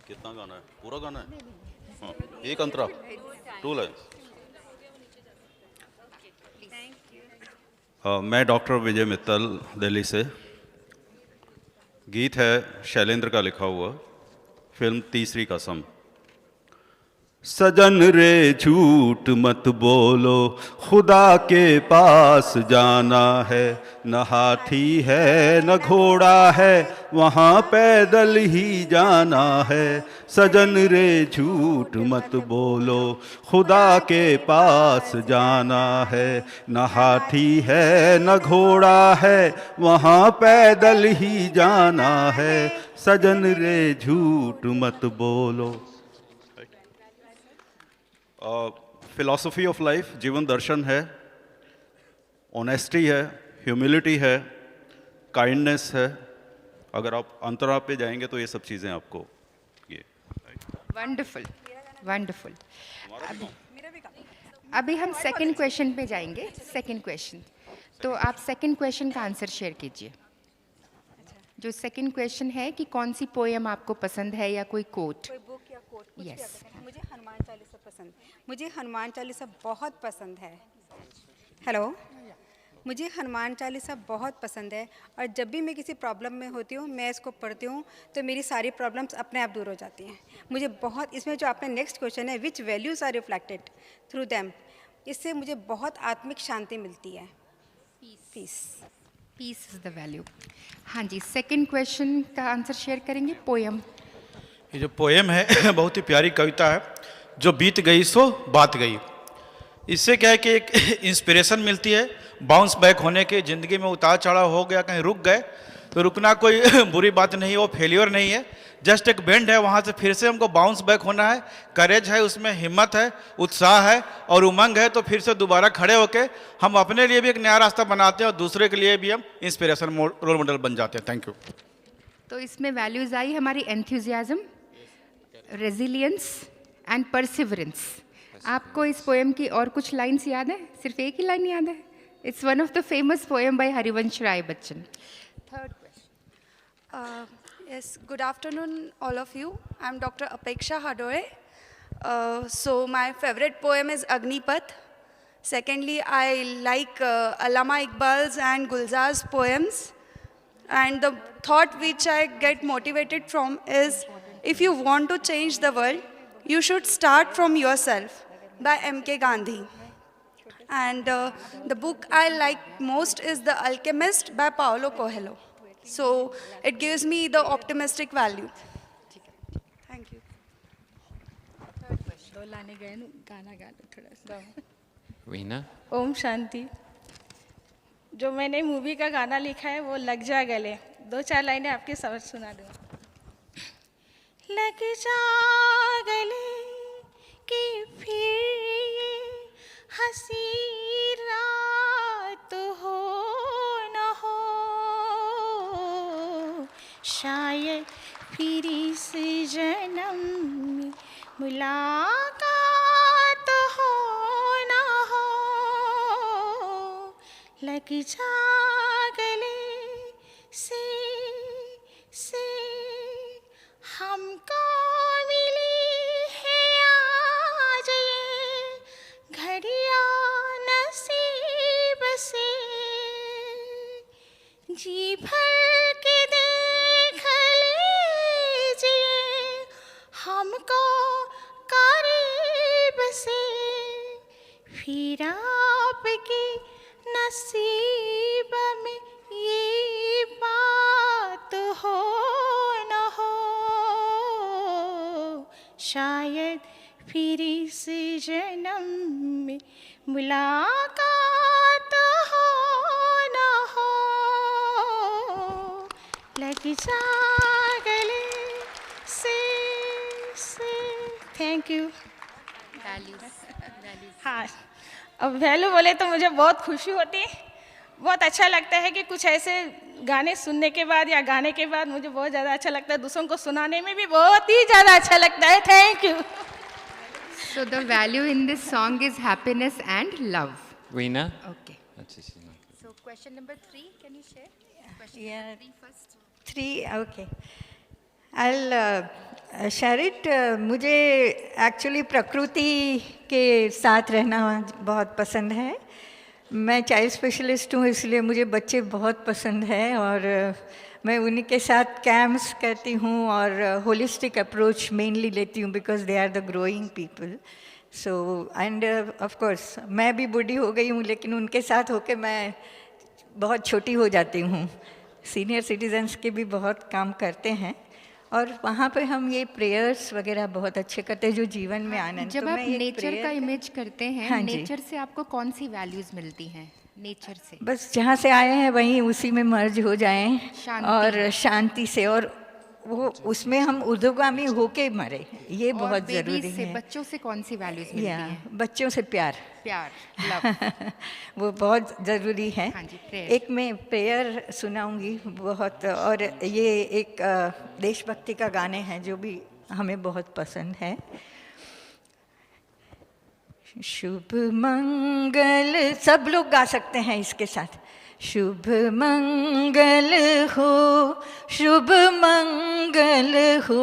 कितना गाना है? पूरा गाना है? हाँ, एक अंतरा, 2 लाइन्स. मैं डॉक्टर विजय मित्तल, दिल्ली से. गीत है शैलेंद्र का लिखा हुआ, फिल्म तीसरी कसम. सजन रे झूठ मत बोलो, खुदा के पास जाना है. न हाथी है न घोड़ा है, वहाँ पैदल ही जाना है. सजन रे झूठ मत बोलो, खुदा के पास जाना है. न हाथी है न घोड़ा है, वहाँ पैदल ही जाना है. सजन रे झूठ मत बोलो. फिलॉसफी ऑफ लाइफ, जीवन दर्शन है. ऑनेस्टी है, ह्यूमिलिटी है, काइंडनेस है. अगर आप अंतरा पे जाएंगे तो ये सब चीज़ें आपको ये. Wonderful, wonderful. अभी हम सेकंड क्वेश्चन पे जाएंगे. सेकंड क्वेश्चन, तो आप सेकंड क्वेश्चन का आंसर शेयर कीजिए. जो सेकंड क्वेश्चन है कि कौन सी पोएम आपको पसंद है या कोई कोट. यस. मुझे हनुमान चालीसा पसंद. मुझे हनुमान चालीसा बहुत पसंद है. हेलो, मुझे हनुमान चालीसा बहुत पसंद है, और जब भी मैं किसी प्रॉब्लम में होती हूँ, मैं इसको पढ़ती हूँ तो मेरी सारी प्रॉब्लम्स अपने आप दूर हो जाती हैं. मुझे बहुत, इसमें जो आपने नेक्स्ट क्वेश्चन है, which values are reflected through them, इससे मुझे बहुत आत्मिक शांति मिलती है. Peace. Peace is the value. हाँ जी, सेकंड क्वेश्चन का आंसर शेयर करेंगे. पोएम. ये जो पोएम है बहुत ही प्यारी कविता है, जो बीत गई सो बात गई. इससे क्या है कि एक इंस्पिरेशन मिलती है बाउंस बैक होने के. ज़िंदगी में उतार चढ़ाव हो गया, कहीं रुक गए तो रुकना कोई बुरी बात नहीं है, वो फेलियर नहीं है, जस्ट एक बेंड है. वहाँ से फिर से हमको बाउंस बैक होना है. करेज है, उसमें हिम्मत है, उत्साह है और उमंग है, तो फिर से दोबारा खड़े होकर हम अपने लिए भी एक नया रास्ता बनाते हैं और दूसरे के लिए भी हम इंस्पिरेशन रोल मॉडल बन जाते हैं. Thank you. तो इसमें वैल्यूज़ आई हमारी एंथुजियाज्म, रेजिलियंस एंड परसिवरेंस. आपको इस पोएम की और कुछ लाइन्स याद है? सिर्फ एक ही लाइन याद है? It's one of the famous poem by Harivansh Rai Bachchan. Third question. Yes, good afternoon all of you. I'm Dr. Apeksha Hadore. So my favorite poem is Agnipath. Secondly, I like Allama Iqbal's and Gulzar's poems. And the thought which I get motivated from is, if you want to change the world, you should start from yourself, by M.K. Gandhi. And the book I like most is The Alchemist by Paulo Coelho. So it gives me the optimistic value. Thank you. दो लाने गए ना, गाना गा लो थोड़ा सा. वीना. ओम शांति. जो मैंने मूवी का गाना लिखा है वो लग जा गले. 2-4 लाइनें आपके समझ सुना दूँ. लग जा गले कि फिर ये हंसी रात हो न हो, शायद फिर इस जन्म में मुलाकात हो न हो. लग जा गले हमको मिली है आज ये घड़ियां नसीब से, जी भर के देख लीजिए हमको करीब से, फिर आपके नसीब में ये बात हो न हो, शायद फिर इस जन्म में मुलाकात हो न हो, लग जा गले से। Thank you. हाँ, अब वैल्यू बोले तो मुझे बहुत खुशी होती है, बहुत अच्छा लगता है कि कुछ ऐसे गाने सुनने के बाद या गाने के बाद मुझे बहुत ज़्यादा अच्छा लगता है, दूसरों को सुनाने में भी बहुत ही ज़्यादा अच्छा लगता है। Thank you. So the value in this song is happiness and love. Veena? Okay. So question number 3, can you share? Question Yeah. number 3 first. 3, okay. I'll share it. मुझे एक्चुअली प्रकृति के साथ रहना बहुत पसंद है। मैं चाइल्ड स्पेशलिस्ट हूँ, इसलिए मुझे बच्चे बहुत पसंद हैं और मैं उन्हीं के साथ कैंप्स करती हूँ और होलिस्टिक अप्रोच मेनली लेती हूँ because they are the growing people. So and of course मैं भी बूढ़ी हो गई हूँ, लेकिन उनके साथ होके मैं बहुत छोटी हो जाती हूँ। सीनियर सिटीजन्स के भी बहुत काम करते हैं और वहाँ पे हम ये प्रेयर्स वगैरह बहुत अच्छे करते हैं जो जीवन में आनंद। जब तो आप मैं एक नेचर prayer का इमेज करते हैं, हाँ जी। नेचर से आपको कौन सी वैल्यूज मिलती हैं? नेचर से बस जहाँ से आए हैं वहीं उसी में मर्ज हो जाएं शांति। और शांति से, और वो उसमें हम ऊर्ध्वगामी होके मरे, ये और बहुत babies ज़रूरी से, है। बच्चों से कौन सी वैल्यूज मिलती या हैं? बच्चों से प्यार प्यार, लव। वो बहुत ज़रूरी है। हाँ जी, prayer। एक मैं प्रेयर सुनाऊंगी बहुत, और ये एक देशभक्ति का गाने हैं जो भी हमें बहुत पसंद है। शुभ मंगल, सब लोग गा सकते हैं इसके साथ। शुभ मंगल हो, शुभ मंगल हो,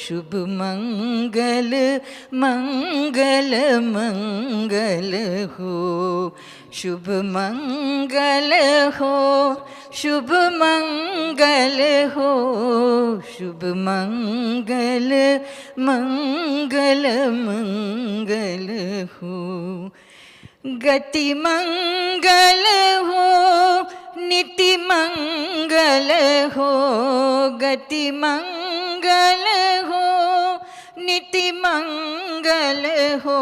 शुभ मंगल, मंगल मंगल हो, शुभ मंगल हो, शुभ मंगल हो, शुभ मंगल, मंगल मंगल हो, गति मंगल हो, नीति मंगल हो, गति मंगल हो, नीति मंगल हो,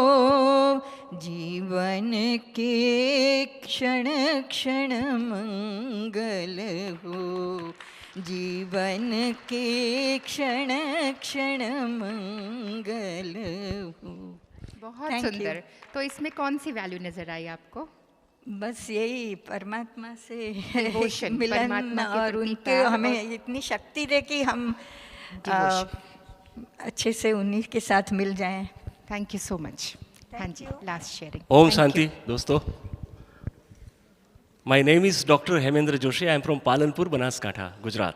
जीवन के क्षण क्षण मंगल हो, जीवन के क्षण क्षण मंगल हो। बहुत Thank you. सुंदर। तो इसमें कौन सी वैल्यू नजर आई आपको? बस यही परमात्मा से Devotion, मिलन परमात्मा के और प्रति उनके प्यार हमें और- इतनी शक्ति दे कि हम Devotion। अच्छे से उन्हीं के साथ मिल जाएं। Thank you so much. हाँ जी, लास्ट शेयरिंग। ओम शांति दोस्तों। My name is Dr. Hemendra Joshi. I am from Palanpur, Banaskantha, Gujarat.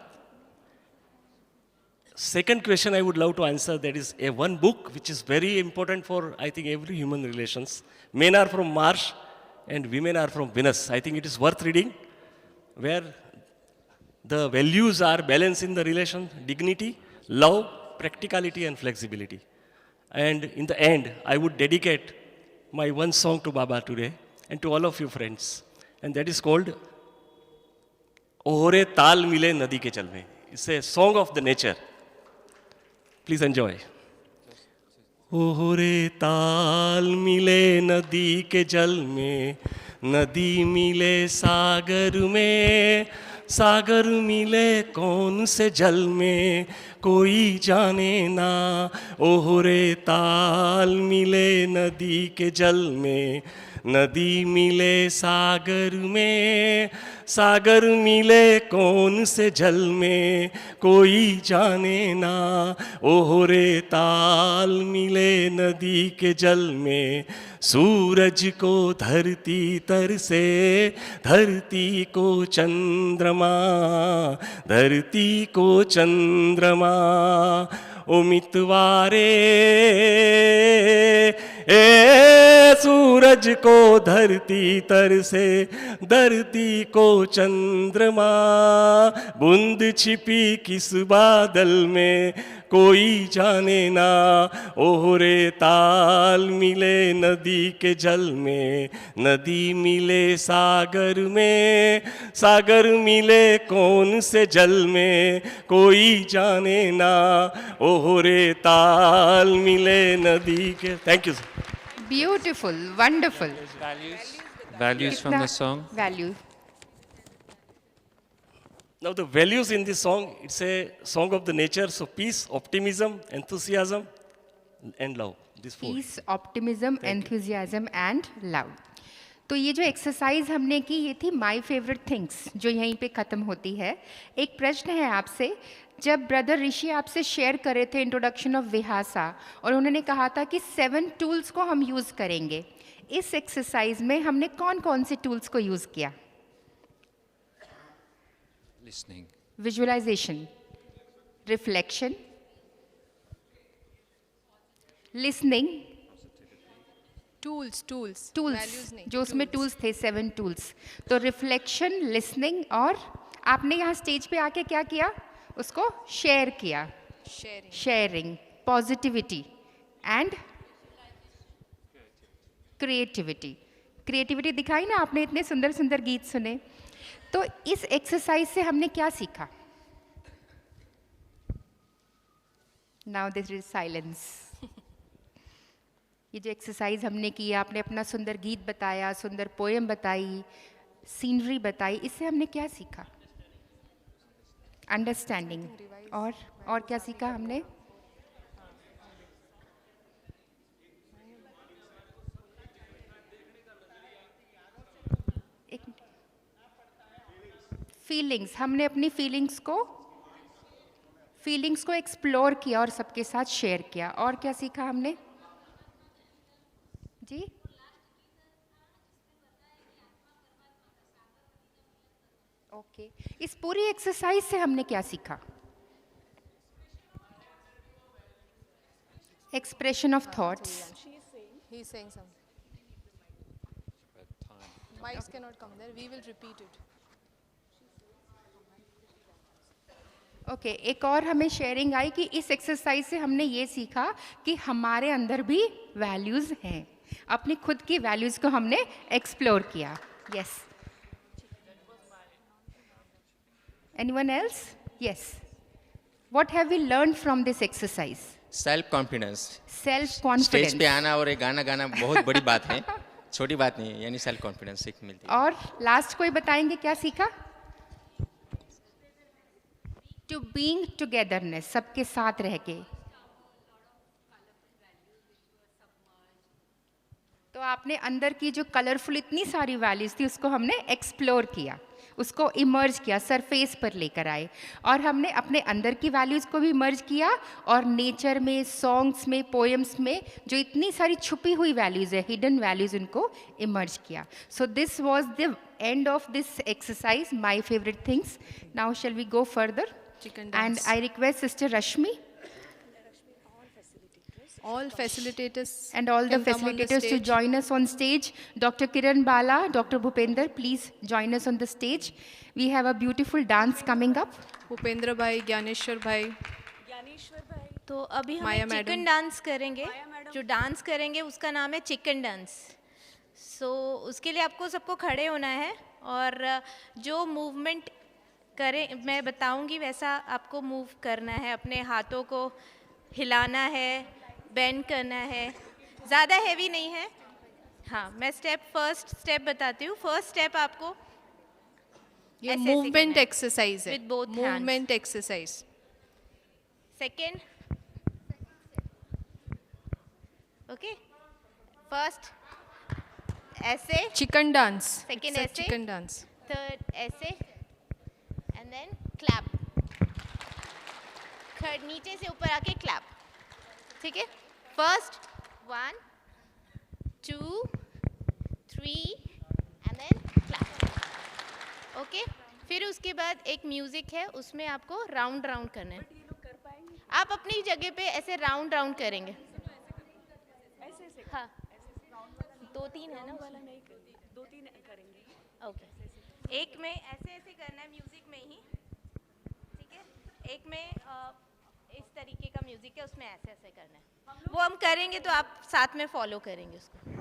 Second question I would love to answer, that is a one book which is very important for, I think, every human relations. Men are from Mars and women are from Venus. I think it is worth reading, where the values are balance in the relation, dignity, love, practicality and flexibility. And in the end, I would dedicate my one song to Baba today and to all of you friends. And that is called Ohore Tal Mile Nadi Ke Jal Mein. It's a song of the nature. Please enjoy. ओहरे ताल मिले नदी के जल में, नदी मिले सागर में, सागर मिले कौन से जल में, कोई जाने ना। ओहरे ताल मिले नदी के जल में, नदी मिले सागर में, सागर मिले कौन से जल में, कोई जाने ना। ओहरे ताल मिले नदी के जल में, सूरज को धरती तर से, धरती को चंद्रमा, धरती को चंद्रमा। ओ मितवारे ए सूरज को धरती तर से, धरती को चंद्रमा। बूंद छिपी किस बादल में, कोई जाने ना। ओहरे ताल मिले नदी के जल में, नदी मिले सागर में, सागर मिले कौन से जल में, कोई जाने ना। ओहरे ताल मिले नदी के। Thank you sir. Beautiful, wonderful. Values from the song. Value. Now the values in this song, it's a song of the nature, so peace, optimism, enthusiasm and love. These four. Peace, optimism, enthusiasm and love. तो ये जो एक्सरसाइज हमने की ये थी माय फेवरेट थिंग्स, जो यहीं पे ख़त्म होती है। एक प्रश्न है आपसे, जब ब्रदर ऋषि आपसे शेयर कर रहे थे इंट्रोडक्शन ऑफ विहासा और उन्होंने कहा था कि 7 टूल्स को हम यूज़ करेंगे, इस एक्सरसाइज में हमने कौन कौन से टूल्स को यूज़ किया? Listening. Visualisation, reflection, listening, tools tools tools, जो उसमें टूल्स थे 7 टूल्स। तो रिफ्लेक्शन, लिसनिंग और आपने यहाँ स्टेज पे आके क्या किया? उसको शेयर किया, sharing, positivity and creativity. Creativity दिखाई ना आपने, इतने सुंदर सुंदर गीत सुने। तो इस एक्सरसाइज से हमने क्या सीखा? Now this is silence. ये जो एक्सरसाइज हमने की, आपने अपना सुंदर गीत बताया, सुंदर पोएम बताई, सीनरी बताई, इससे हमने क्या सीखा? अंडरस्टैंडिंग। और क्या सीखा हमने? फीलिंग्स, हमने अपनी फीलिंग्स को एक्सप्लोर किया और सबके साथ शेयर किया। और क्या सीखा हमने जी? ओके, इस पूरी एक्सरसाइज से हमने क्या सीखा? Expression of thoughts. He is saying something. Mics cannot come there. We will repeat it. Okay, एक और हमें शेयरिंग आई कि इस एक्सरसाइज से हमने ये सीखा कि हमारे अंदर भी वैल्यूज़ हैं। अपनी खुद की वैल्यूज़ को हमने एक्सप्लोर किया। Yes, anyone else? Yes, what have we learn from this exercise? Self confidence. Self confidence. Stage पे आना और एक गाना गाना बहुत बड़ी बात है, छोटी बात नहीं है, यानी सेल्फ कॉन्फिडेंस सीख मिलती है। और लास्ट कोई बताएंगे क्या सीखा? टू बीइंग टुगेदरनेस, सबके साथ रह के। तो आपने अंदर की जो कलरफुल इतनी सारी वैल्यूज थी उसको हमने एक्सप्लोर किया, उसको इमर्ज किया, सरफेस पर लेकर आए। और हमने अपने अंदर की वैल्यूज़ को भी इमर्ज किया और नेचर में, सॉन्ग्स में, पोएम्स में जो इतनी सारी छुपी हुई वैल्यूज़ है, हिडन वैल्यूज़, उनको इमर्ज किया। So this was the end of this exercise, my favourite things. Now shall we go further and I request Sister Rashmi all facilitators and all the facilitators to join us on stage. Dr. Kiran Bala, Dr. Bhupender, please join us on the stage. We have a beautiful dance coming up. Bhupendra भाई, ज्ञानेश्वर भाई, तो अभी हम चिकन डांस करेंगे। जो डांस करेंगे उसका नाम है चिकन डांस। सो उसके लिए आपको सबको खड़े होना है और जो मूवमेंट करें मैं बताऊंगी वैसा आपको मूव करना है। अपने हाथों को हिलाना है, बेंड करना है, ज़्यादा हैवी नहीं है। हाँ, मैं फर्स्ट स्टेप बताती हूँ। फर्स्ट स्टेप आपको ये मूवमेंट एक्सरसाइज है, with both movement exercise. Second, okay, first ऐसे, चिकन डांस, सेकंड ऐसे, चिकन डांस, थर्ड ऐसे, एंड देन क्लैप, नीचे से ऊपर आके क्लैप, ठीक है। First 1 2 3 and then clap, okay. फिर उसके बाद एक म्यूजिक है, उसमें आपको राउंड राउंड करना है। आप अपनी जगह पे ऐसे राउंड राउंड करेंगे। हाँ, 2-3 है ना, वाला नहीं, 2-3 करेंगे, ओके। एक में ऐसे ऐसे करना है म्यूजिक में ही, ठीक है। एक में इस तरीके का म्यूजिक है, उसमें ऐसे ऐसे करना है। वो हम करेंगे तो आप साथ में फॉलो करेंगे उसको।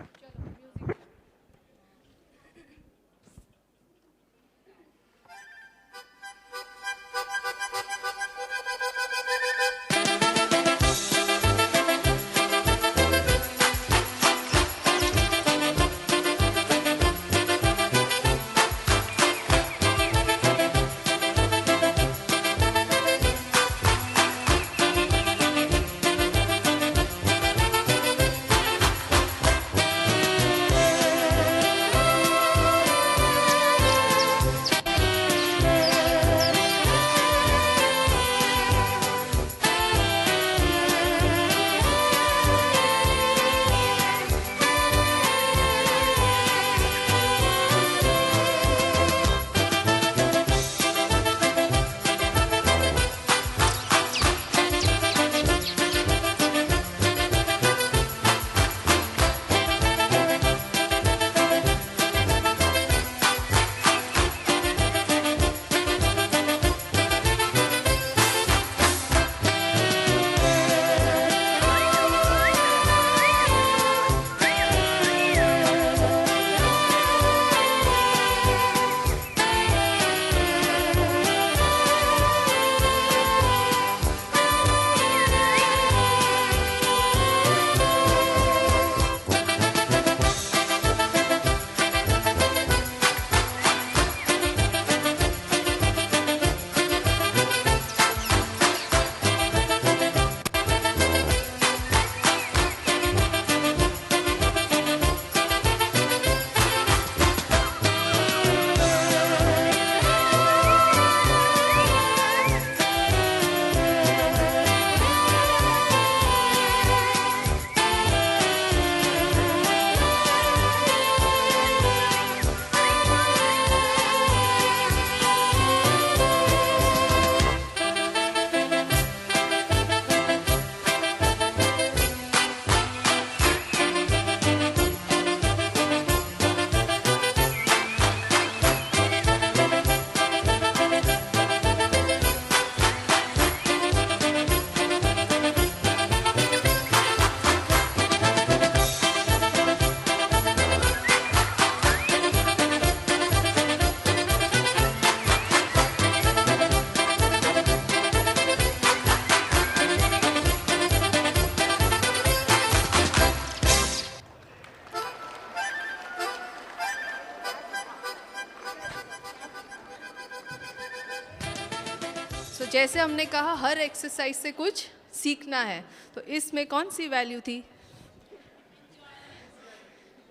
जैसे हमने कहा हर एक्सरसाइज से कुछ सीखना है, तो इसमें कौन सी वैल्यू थी?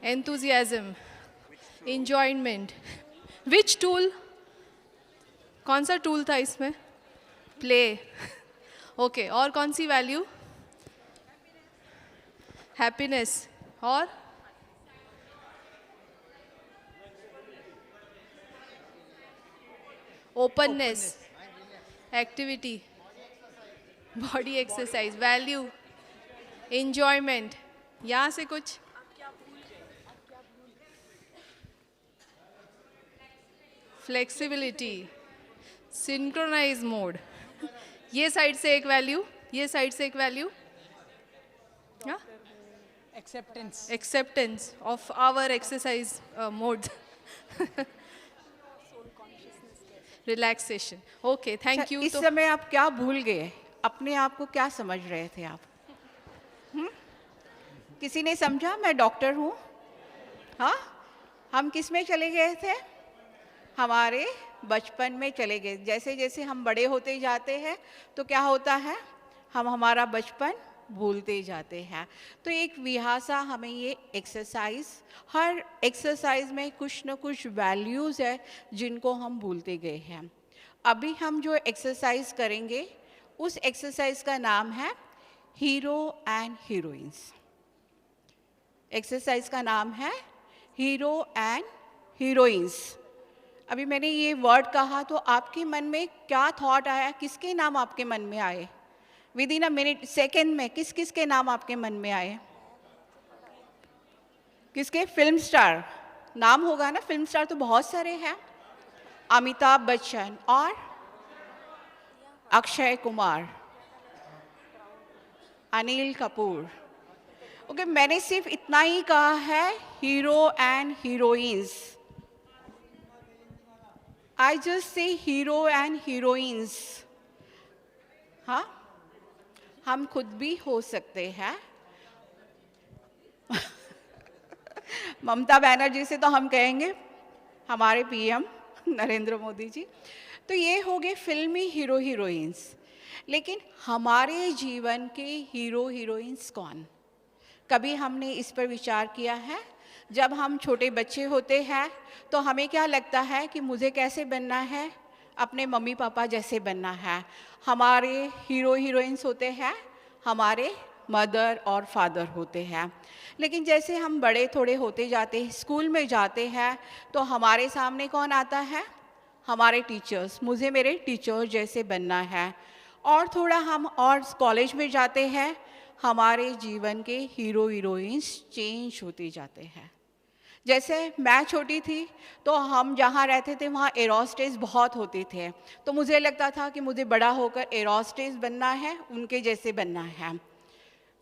Enthusiasm, enjoyment. विच टूल, कौन सा टूल था इसमें? Play, okay. और कौन सी वैल्यू? हैप्पीनेस। और openness, activity, body exercise, value, enjoyment. यहाँ से कुछ फ्लेक्सिबिलिटी, सिंक्रोनाइज मोड। ये साइड से एक वैल्यू, ये साइड से एक value, acceptance of our exercise mode, relaxation. Okay, thank you. इस समय आप क्या भूल गए? अपने आप को क्या समझ रहे थे आप? किसी ने समझा मैं डॉक्टर हूँ? हाँ, हम किस में चले गए थे? हमारे बचपन में चले गए। जैसे जैसे हम बड़े होते जाते हैं तो क्या होता है, हम हमारा बचपन भूलते जाते हैं। तो एक विहासा हमें ये एक्सरसाइज, हर एक्सरसाइज में कुछ न कुछ वैल्यूज़ है जिनको हम भूलते गए हैं। अभी हम जो एक्सरसाइज करेंगे उस एक्सरसाइज का नाम है हीरो एंड हीरोइंस। एक्सरसाइज का नाम है हीरो एंड हीरोइंस। अभी मैंने ये वर्ड कहा तो आपके मन में क्या थॉट आया, किसके नाम आपके मन में आए? With in a minute, second में किस किस के नाम आपके मन में आए? किसके? फिल्म स्टार नाम होगा ना, फिल्म स्टार तो बहुत सारे हैं। अमिताभ बच्चन और अक्षय कुमार, अनिल कपूर। ओके, मैंने सिर्फ इतना ही कहा है, hero and heroines. I just say hero and heroines. हाँ, हम खुद भी हो सकते हैं। ममता बनर्जी से तो हम कहेंगे हमारे पीएम नरेंद्र मोदी जी। तो ये हो गए फिल्मी हीरो हीरोइंस। लेकिन हमारे जीवन के हीरो हीरोइंस कौन? कभी हमने इस पर विचार किया है? जब हम छोटे बच्चे होते हैं तो हमें क्या लगता है कि मुझे कैसे बनना है? अपने मम्मी पापा जैसे बनना है। हमारे हीरो हीरोइंस होते हैं हमारे मदर और फादर होते हैं। लेकिन जैसे हम बड़े थोड़े होते जाते हैं, स्कूल में जाते हैं, तो हमारे सामने कौन आता है? हमारे टीचर्स। मुझे मेरे टीचर जैसे बनना है। और थोड़ा हम और कॉलेज में जाते हैं, हमारे जीवन के हीरो हीरोइंस चेंज होते जाते हैं। जैसे मैं छोटी थी तो हम जहाँ रहते थे वहाँ एरोस्टेस बहुत होते थे, तो मुझे लगता था कि मुझे बड़ा होकर एरोस्टेस बनना है, उनके जैसे बनना है।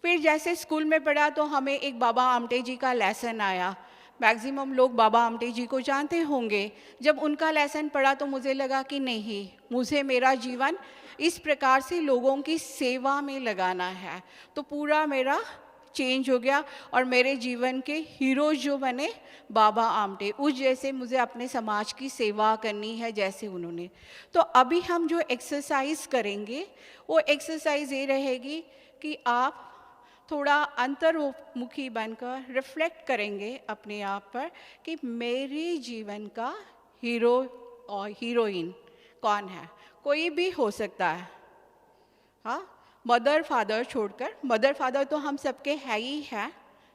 फिर जैसे स्कूल में पढ़ा तो हमें एक बाबा आमटे जी का लेसन आया। मैक्सिमम लोग बाबा आमटे जी को जानते होंगे। जब उनका लेसन पढ़ा तो मुझे लगा कि नहीं, मुझे मेरा जीवन इस प्रकार से लोगों की सेवा में लगाना है। तो पूरा मेरा चेंज हो गया और मेरे जीवन के हीरोज जो बने बाबा आमटे, उस जैसे मुझे अपने समाज की सेवा करनी है जैसे उन्होंने। तो अभी हम जो एक्सरसाइज करेंगे वो एक्सरसाइज ये रहेगी कि आप थोड़ा अंतर्मुखी बनकर रिफ्लेक्ट करेंगे अपने आप पर कि मेरे जीवन का हीरो और हीरोइन कौन है। कोई भी हो सकता है, हाँ, मदर फादर छोड़कर। मदर फादर तो हम सबके है ही हैं,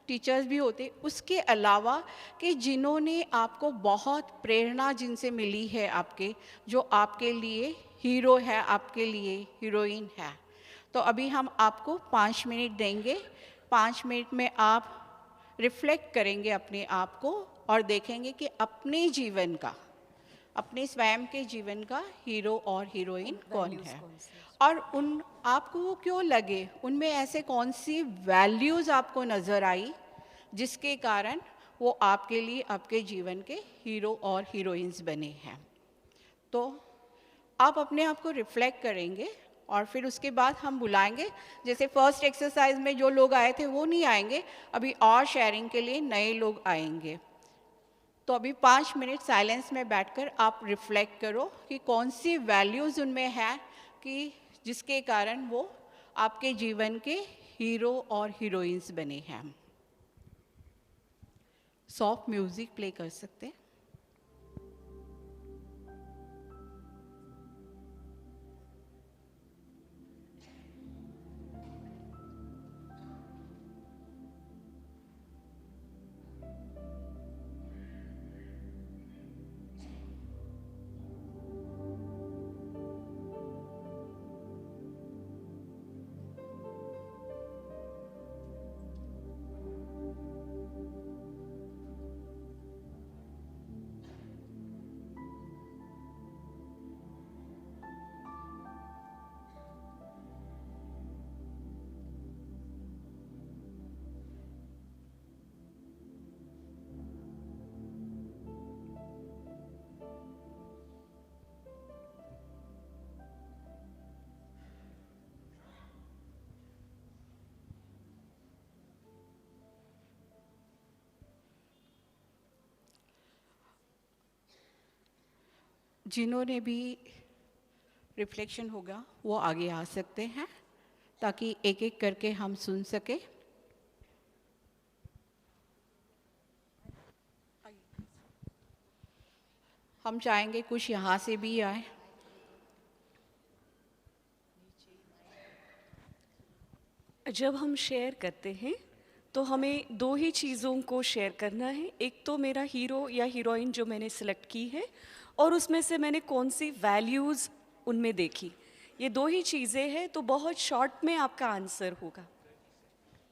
टीचर्स भी होते। उसके अलावा कि जिन्होंने आपको बहुत प्रेरणा जिनसे मिली है आपके, जो आपके लिए हीरो है, आपके लिए हीरोइन है। तो अभी हम आपको 5 मिनट देंगे। 5 मिनट में आप रिफ्लेक्ट करेंगे अपने आप को और देखेंगे कि अपने जीवन का, अपने स्वयं के जीवन का हीरो और हीरोइन कौन है और उन आपको वो क्यों लगे, उनमें ऐसे कौन सी वैल्यूज़ आपको नज़र आई जिसके कारण वो आपके लिए आपके जीवन के हीरो और हीरोइंस बने हैं। तो आप अपने आप को रिफ्लेक्ट करेंगे और फिर उसके बाद हम बुलाएंगे। जैसे फर्स्ट एक्सरसाइज में जो लोग आए थे वो नहीं आएंगे, अभी और शेयरिंग के लिए नए लोग आएंगे। तो अभी 5 मिनट साइलेंस में बैठकर आप रिफ्लेक्ट करो कि कौन सी वैल्यूज़ उनमें है कि जिसके कारण वो आपके जीवन के हीरो और हीरोइंस बने हैं। सॉफ्ट म्यूजिक प्ले कर सकते हैं। जिन्होंने भी रिफ्लेक्शन होगा वो आगे आ सकते हैं। ताकि एक एक करके हम सुन सके। हम चाहेंगे कुछ यहाँ से भी आए। जब हम शेयर करते हैं तो हमें दो ही चीज़ों को शेयर करना है। एक तो मेरा हीरो या हीरोइन जो मैंने सिलेक्ट की है और उसमें से मैंने कौन सी वैल्यूज़ उनमें देखी। ये दो ही चीज़ें हैं, तो बहुत शॉर्ट में आपका आंसर होगा।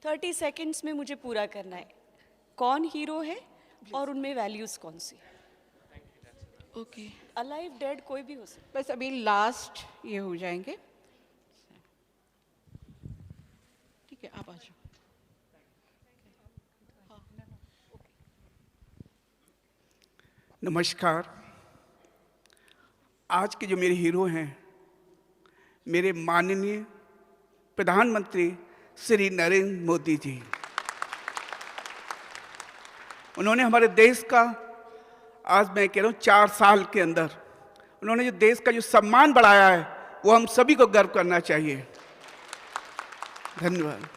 30 सेकंड्स में मुझे पूरा करना है कौन हीरो है और उनमें वैल्यूज़ कौन सी। ओके, अलाइव डेड कोई भी हो सकता। बस अभी लास्ट ये हो जाएंगे। ठीक है, आप आ जाओ। नमस्कार। आज के जो मेरे हीरो हैं, मेरे माननीय प्रधानमंत्री श्री नरेंद्र मोदी जी। उन्होंने हमारे देश का, आज मैं कह रहा हूँ 4 साल के अंदर उन्होंने जो देश का जो सम्मान बढ़ाया है, वो हम सभी को गर्व करना चाहिए। धन्यवाद।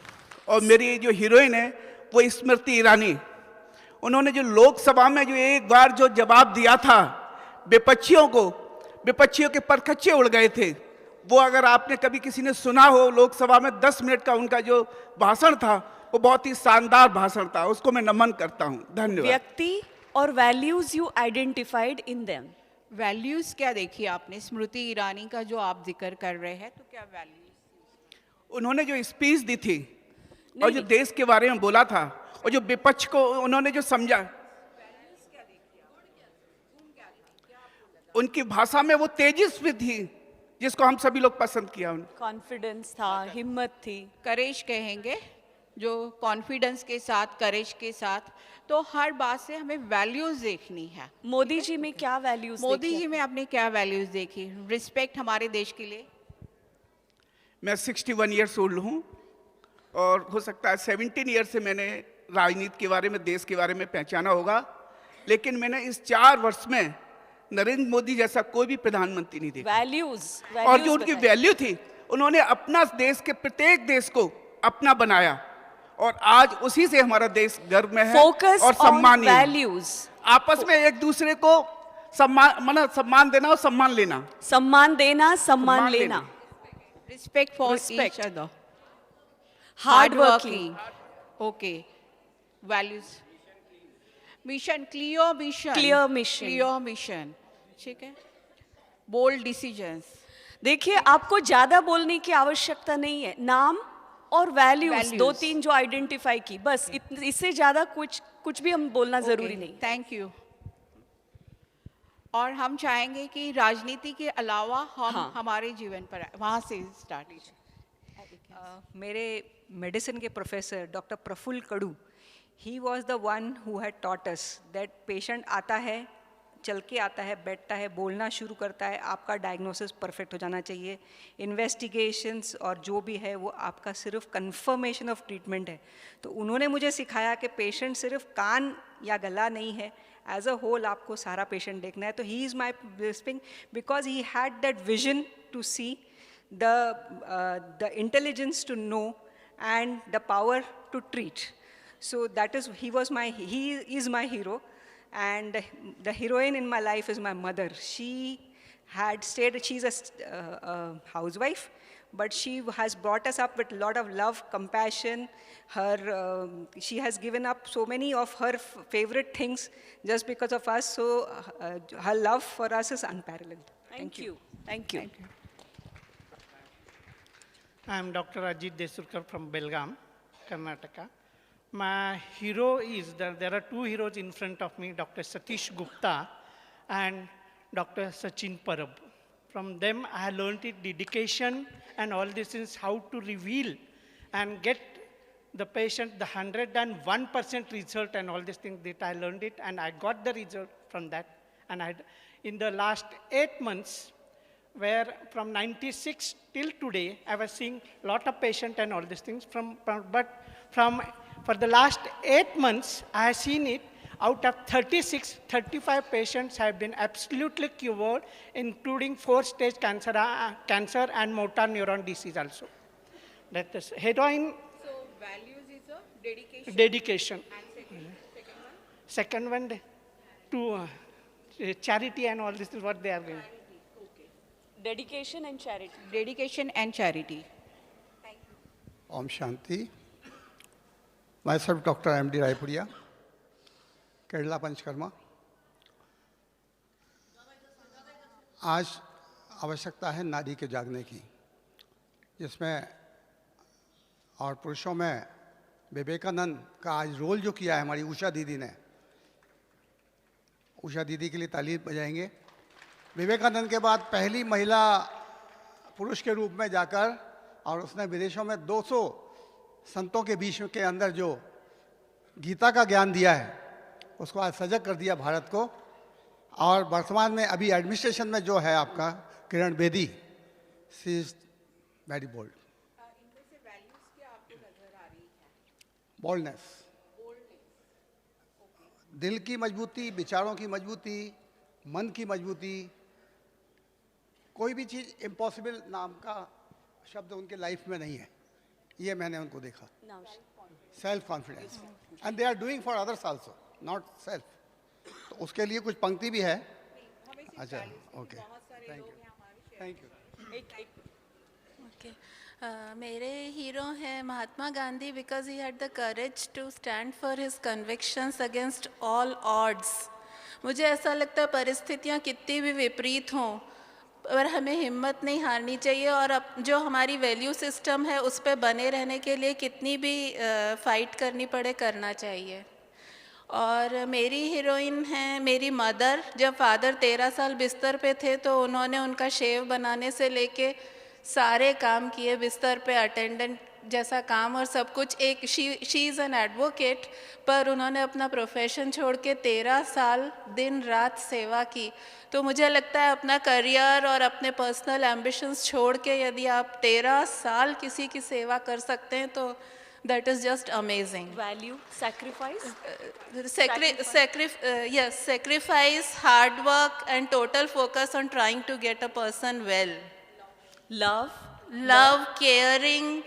और मेरी जो हीरोइन है वो स्मृति ईरानी। उन्होंने जो लोकसभा में जो एक बार जो जवाब दिया था विपक्षियों को, विपक्षियों के परखच्चे उड़ गए थे। वो अगर आपने कभी किसी ने सुना हो, लोकसभा में 10 मिनट का उनका जो भाषण था, वो बहुत ही शानदार भाषण था। उसको मैं नमन करता हूँ। धन्यवाद। व्यक्ति और values you identified in them. Values क्या देखी आपने स्मृति ईरानी का जो आप जिक्र कर रहे हैं, तो क्या वैल्यूज? उन्होंने जो स्पीच दी थी और जो देश के बारे में बोला था और जो विपक्ष को उन्होंने जो समझा, उनकी भाषा में वो तेजस्वी थी जिसको हम सभी लोग पसंद किया। कॉन्फिडेंस था, हिम्मत थी, करेज कहेंगे, जो कॉन्फिडेंस के साथ, करेज के साथ। तो हर बात से हमें वैल्यूज देखनी है। मोदी जी में क्या वैल्यूज? मोदी जी में आपने क्या वैल्यूज देखी? रिस्पेक्ट हमारे देश के लिए। मैं 61 ईयर्स ओल्ड हूँ और हो सकता है 17 ईयर से मैंने राजनीति के बारे में, देश के बारे में पहचाना होगा, लेकिन मैंने इस 4 वर्ष में नरेंद्र मोदी जैसा कोई भी प्रधानमंत्री नहीं देखा। वैल्यूज और जो उनकी वैल्यू थी, उन्होंने अपना देश के प्रत्येक देश को अपना बनाया और आज उसी से हमारा देश गर्व में है। फोकस और सम्मान वैल्यूज, आपस में एक दूसरे को सम्मान देना और सम्मान लेना, सम्मान देना, सम्मान लेना, respect for each other, hard working. Okay, values, mission, clear mission, clear mission, clear mission. ठीक है, बोल्ड डिसीजंस। देखिए, आपको ज्यादा बोलने की आवश्यकता नहीं है। नाम और वैल्यूज 2-3 जो आइडेंटिफाई की, बस इससे ज्यादा कुछ भी हम बोलना जरूरी नहीं। Thank you. और हम चाहेंगे कि राजनीति के अलावा हम हमारे जीवन पर वहाँ से स्टार्ट। मेरे मेडिसिन के professor doctor Prafulla Kadu, he was the one who had taught us that patient आता है, चल के आता है, बैठता है, बोलना शुरू करता है, आपका डायग्नोसिस परफेक्ट हो जाना चाहिए। इन्वेस्टिगेशंस और जो भी है वो आपका सिर्फ कंफर्मेशन ऑफ ट्रीटमेंट है। तो उन्होंने मुझे सिखाया कि पेशेंट सिर्फ कान या गला नहीं है, एज अ होल आपको सारा पेशेंट देखना है। तो he is my blessing because he had that vision to see the intelligence to know and the power to treat. So that is, he is my hero. And the heroine in my life is my mother. She had stayed, she's a housewife, but she has brought us up with a lot of love, compassion. She has given up so many of her favorite things just because of us. So her love for us is unparalleled. Thank you. Thank you. I am Dr. Ajit Desurkar from Belgaum, Karnataka. My hero is, there are 2 heroes in front of me, Dr. Satish Gupta and Dr. Sachin Parab. From them I learned it, dedication and all this is how to reveal and get the patient the 101% result and all these things that I learned it, and I got the result from that. And in the last 8 months, where from 96 till today, I was seeing a lot of patients and all these things. For the last 8 months, I have seen it. Out of 36, 35 patients have been absolutely cured, including 4-stage cancer and motor neuron disease also. That is heroine. So values is a dedication. Dedication. And second one to charity and all this is what they are doing. Okay. Dedication and charity. Dedication and charity. Om Shanti. Myself, Dr. M.D. Raipuria, Kerala Panchkarma. आज आवश्यकता है नारी के जागने की, जिसमें और पुरुषों में विवेकानंद का आज रोल जो किया है हमारी उषा दीदी ने, उषा दीदी के लिए ताली बजाएंगे। विवेकानंद के बाद पहली महिला पुरुष के रूप में जाकर और उसने विदेशों में 200 संतों के बीच के अंदर जो गीता का ज्ञान दिया है उसको आज सजग कर दिया भारत को। और वर्तमान में अभी एडमिनिस्ट्रेशन में जो है आपका Kiran Bedi, she is very bold. इनमें से वैल्यूज क्या आपको नजर आ रही है? बोल्डनेस, दिल की मजबूती, विचारों की मजबूती, मन की मजबूती। कोई भी चीज़ इम्पॉसिबल नाम का शब्द उनके लाइफ में नहीं है, ये मैंने उनको देखा। Self confidence, and they are doing for others also, not self. तो उसके लिए कुछ पंक्ति भी है। अच्छा, ओके, थैंक यू। मेरे हीरो हैं Mahatma Gandhi because he had the courage to stand for his convictions against all odds. मुझे ऐसा लगता है परिस्थितियाँ कितनी भी विपरीत हों पर हमें हिम्मत नहीं हारनी चाहिए और अब जो हमारी वैल्यू सिस्टम है उस पर बने रहने के लिए कितनी भी फाइट करनी पड़े करना चाहिए। और मेरी हीरोइन है मेरी मदर। जब फादर 13 साल बिस्तर पे थे तो उन्होंने उनका शेव बनाने से लेके सारे काम किए, बिस्तर पे अटेंडेंट जैसा काम और सब कुछ। एक शी इज़ एन एडवोकेट, पर उन्होंने अपना प्रोफेशन छोड़ के 13 साल दिन रात सेवा की। तो मुझे लगता है अपना करियर और अपने पर्सनल एम्बिशंस छोड़ के यदि आप 13 साल किसी की सेवा कर सकते हैं तो that is just amazing. Value, sacrifice? Yes, sacrifice, hard work and total focus on trying to get a person well. Love, caring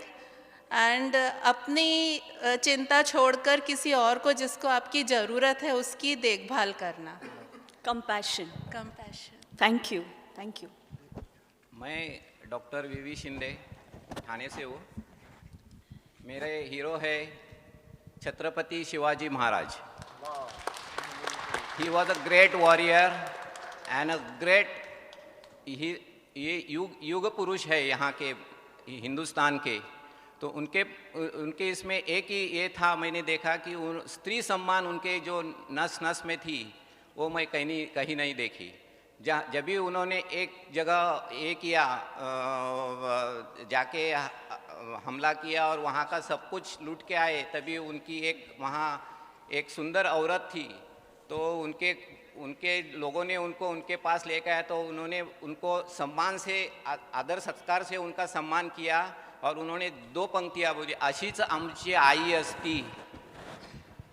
and अपनी चिंता छोड़कर किसी और को जिसको आपकी ज़रूरत है उसकी देखभाल करना। Compassion. Thank you. मैं डॉक्टर वीवी शिंदे ठाणे से हूँ। मेरे हीरो है Chhatrapati Shivaji Maharaj. He was a great warrior and a great, ये युग पुरुष है यहाँ के हिंदुस्तान के। तो उनके इसमें एक ही ये था, मैंने देखा कि स्त्री सम्मान उनके जो नस नस में थी वो मैं कहीं नहीं देखी। जब भी उन्होंने एक जगह ये किया, जाके हमला किया और वहाँ का सब कुछ लूट के आए, तभी उनकी वहाँ एक सुंदर औरत थी। तो उनके लोगों ने उनके पास लेकर आया तो उन्होंने उनको सम्मान से, आदर सत्कार से उनका सम्मान किया और उन्होंने 2 पंक्तियाँ बोली, अशीच आमची आई असती,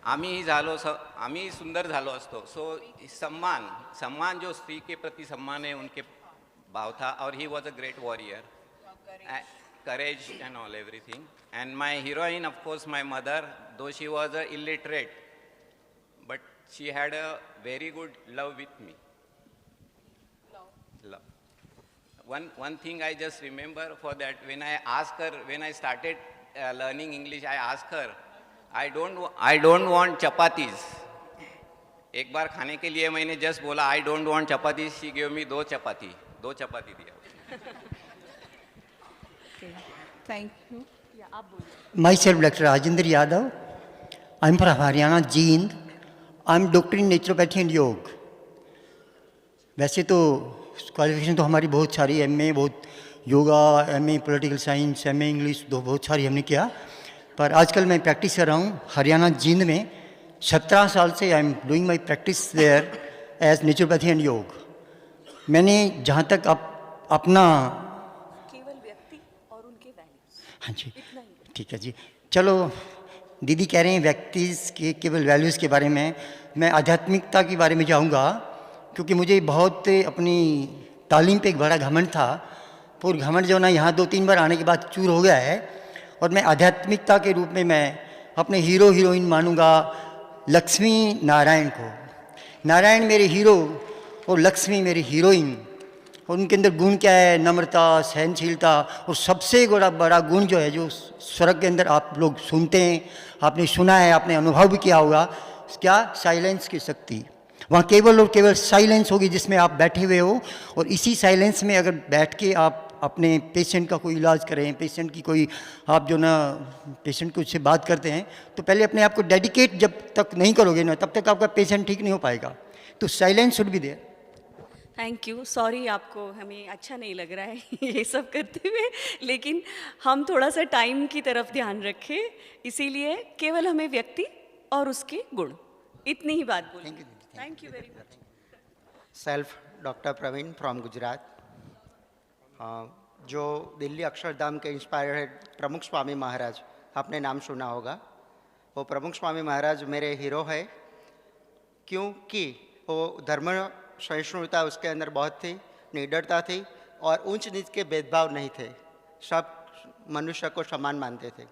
आम्ही सुंदर झालो असतो। सो सम्मान जो स्त्री के प्रति सम्मान है उनके भाव था। और ही was a great warrior, courage and all everything. And my heroine, of course, my mother, though she was illiterate, but she had a very good love with me. Love. One thing I just remember for that, when I asked her, when I started learning English, I asked her, I don't want chapatis. एक बार खाने के लिए मैंने just बोला I don't want chapatis. She gave me 2 chapati दिया। Thank you. Myself, Dr. Rajendra Yadav. I'm from Haryana, Jind. I'm doctor in naturopathy and yoga. वैसे तो क्वालिफिकेशन तो हमारी बहुत सारी, एमए बहुत yoga, MA political science, MA English, बहुत सारी हमने किया। पर आजकल मैं प्रैक्टिस कर रहा हूँ हरियाणा जिंद में। 17 साल से I am doing my practice there as naturopathy and yoga. मैंने जहाँ तक अपना हाँ जी ठीक है जी, चलो दीदी कह रहे हैं व्यक्ति के केवल वैल्यूज़ के बारे में, मैं आध्यात्मिकता के बारे में जाऊंगा क्योंकि मुझे बहुत अपनी तालीम पे एक बड़ा घमंड था। पर घमंड जो ना यहाँ 2-3 बार आने के बाद चूर हो गया है और मैं आध्यात्मिकता के रूप में मैं अपने हीरो हीरोइन मानूंगा लक्ष्मी नारायण को। नारायण मेरे हीरो और लक्ष्मी मेरी हीरोइन, और उनके अंदर गुण क्या है? नम्रता, सहनशीलता, और सबसे बड़ा गुण जो है, जो स्वर्ग के अंदर आप लोग सुनते हैं, आपने सुना है, आपने अनुभव भी किया होगा, क्या? साइलेंस की शक्ति। वहाँ केवल और केवल साइलेंस होगी जिसमें आप बैठे हुए हो, और इसी साइलेंस में अगर बैठ के आप अपने पेशेंट का कोई इलाज करें, पेशेंट की कोई आप जो ना पेशेंट को से बात करते हैं, तो पहले अपने आप को डेडिकेट जब तक नहीं करोगे ना, तब तक आपका पेशेंट ठीक नहीं हो पाएगा। तो silence should be there. Thank you. Sorry आपको हमें अच्छा नहीं लग रहा है ये सब करते हुए, लेकिन हम थोड़ा सा टाइम की तरफ ध्यान रखें, इसीलिए केवल हमें व्यक्ति और उसके गुण, इतनी ही बात बोलेंगे। Thank you very much. Self doctor Praveen from Gujarat. जो दिल्ली अक्षरधाम के इंस्पायर है प्रमुख स्वामी महाराज, आपने नाम सुना होगा। वो प्रमुख स्वामी महाराज मेरे हीरो है, क्योंकि वो धर्म सहिष्णुता उसके अंदर बहुत थी, निडरता थी, और ऊंच नीच के भेदभाव नहीं थे, सब मनुष्य को समान मानते थे।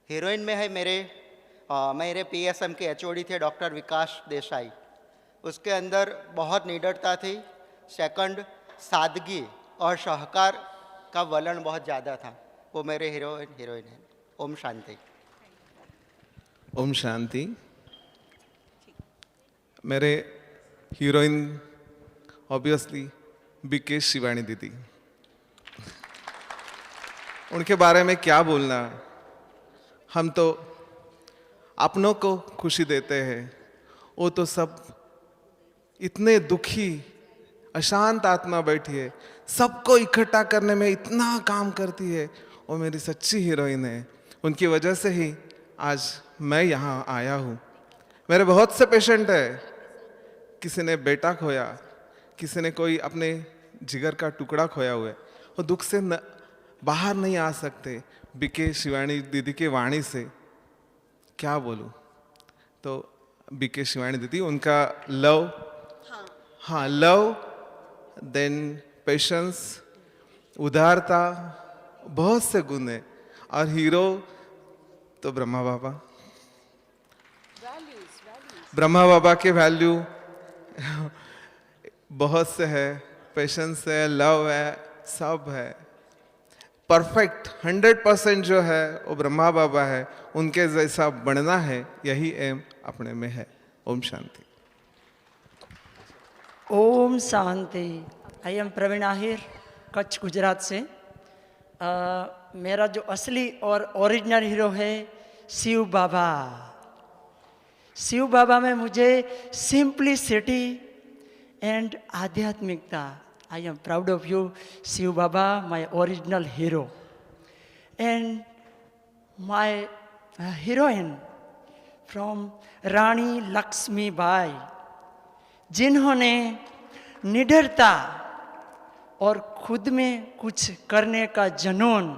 हीरोइन में है मेरे PSM के HOD थे डॉक्टर विकास देसाई, उसके अंदर बहुत निडरता थी। सेकंड, सादगी और सहकार का वलन बहुत ज़्यादा था। वो मेरे हीरोइन है। ओम शांति। ओम शांति। मेरे हीरोइन ऑब्वियसली BK शिवानी दीदी, उनके बारे में क्या बोलना। हम तो अपनों को खुशी देते हैं, वो तो सब इतने दुखी अशांत आत्मा बैठी है, सबको इकट्ठा करने में इतना काम करती है। वो मेरी सच्ची हीरोइन है। उनकी वजह से ही आज मैं यहाँ आया हूँ। मेरे बहुत से पेशेंट है, किसी ने बेटा खोया, किसी ने कोई अपने जिगर का टुकड़ा खोया हुआ है, वो दुख से बाहर नहीं आ सकते। BK शिवानी दीदी के वाणी से क्या बोलूं। तो BK शिवानी दीदी, उनका लव, हाँ लव, देन पेशेंस, उदारता, बहुत से गुण है। और हीरो तो ब्रह्मा बाबा। ब्रह्मा बाबा के वैल्यू बहुत से है, पेशेंस है, लव है, सब है। परफेक्ट 100% जो है वो ब्रह्मा बाबा है, उनके जैसा बनना है, यही एम अपने में है। ओम शांति। ओम शांति। आई एम प्रवीण आहिर, कच्छ गुजरात से। मेरा जो असली और ओरिजिनल हीरो है शिव बाबा। शिव बाबा में मुझे सिंप्लिसिटी एंड आध्यात्मिकता। I am proud of you Shiv Baba, my original hero. And my heroine from Rani Lakshmibai, जिन्होंने निडरता और खुद में कुछ करने का जुनून।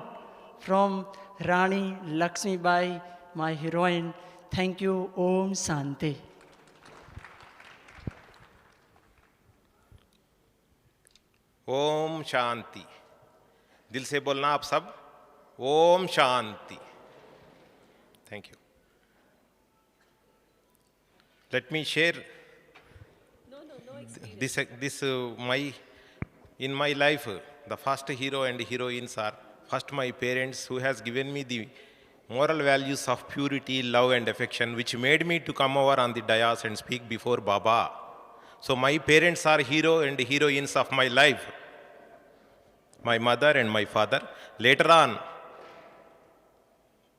From Rani Lakshmibai, my heroine. Thank you. ओम शांति। ओम शांति। दिल से बोलना आप सब, ओम शांति। Thank you. Let me share this in my life, the first hero and heroines are first my parents, who has given me the moral values of purity, love and affection, which made me to come over on the dais and speak before Baba. So my parents are hero and heroines of my life, my mother and my father. Later on,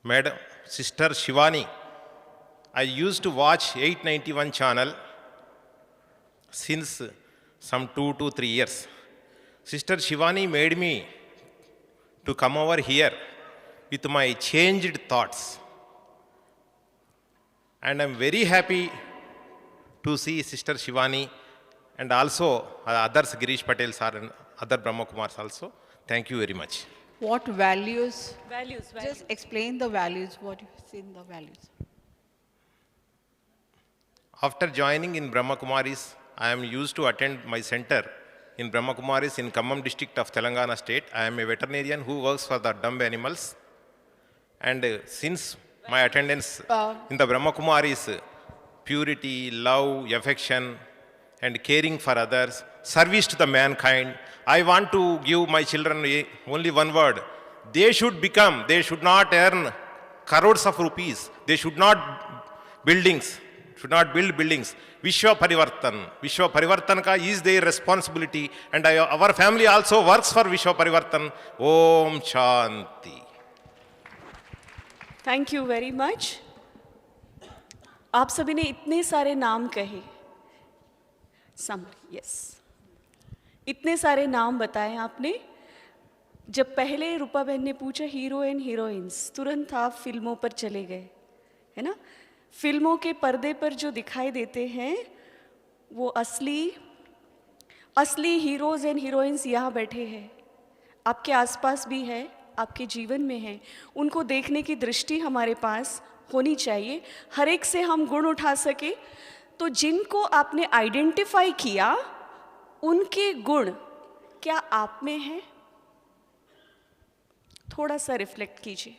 Madam Sister Shivani, I used to watch 891 channel since some 2 to 3 years. Sister Shivani made me to come over here with my changed thoughts. And I'm very happy to see Sister Shivani and also others, Girish Patel sir and other Brahma Kumars also. Thank you very much. What values? Values. Just explain the values, what you see in the values. After joining in Brahma Kumaris, I am used to attend my center in Brahma Kumaris in Khammam district of Telangana state. I am a veterinarian who works for the dumb animals. And since my attendance in the Brahma Kumaris, purity, love, affection, and caring for others, service to the mankind, I want to give my children only one word. They should not earn crores of rupees. They should not build buildings. Vishwa Parivartan ka is their responsibility, and our family also works for Vishwa Parivartan. Om Shanti. Thank you very much. आप सभी ने इतने सारे नाम कहे, यस, इतने सारे नाम बताए आपने। जब पहले रूपा बहन ने पूछा हीरो एंड हीरोइंस, तुरंत आप फिल्मों पर चले गए, है ना। फिल्मों के पर्दे पर जो दिखाई देते हैं वो असली हीरोज एंड हीरोइंस यहाँ बैठे हैं, आपके आसपास भी है, आपके जीवन में है। उनको देखने की दृष्टि हमारे पास होनी चाहिए, हर एक से हम गुण उठा सके। तो जिनको आपने आइडेंटिफाई किया, उनके गुण क्या आप में हैं? थोड़ा सा रिफ्लेक्ट कीजिए।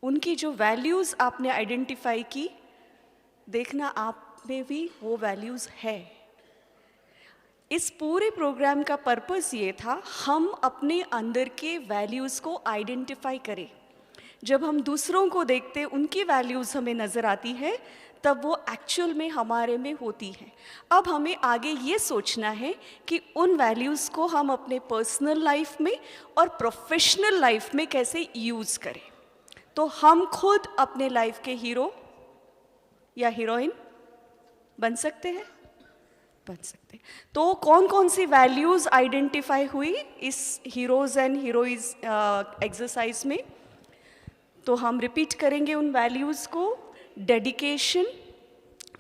उनकी जो वैल्यूज़ आपने आइडेंटिफाई की, देखना आप में भी वो वैल्यूज़ है। इस पूरे प्रोग्राम का पर्पस ये था, हम अपने अंदर के वैल्यूज़ को आइडेंटिफाई करें। जब हम दूसरों को देखते, उनकी वैल्यूज़ हमें नज़र आती है, तब वो एक्चुअल में हमारे में होती है। अब हमें आगे ये सोचना है कि उन वैल्यूज़ को हम अपने पर्सनल लाइफ में और प्रोफेशनल लाइफ में कैसे यूज़ करें। तो हम खुद अपने लाइफ के हीरो या हीरोइन बन सकते हैं, बन सकते हैं। तो कौन कौन सी वैल्यूज़ आइडेंटिफाई हुई इस हीरोज़ एंड हीरोइज एक्सरसाइज में? तो हम रिपीट करेंगे उन वैल्यूज़ को। Dedication,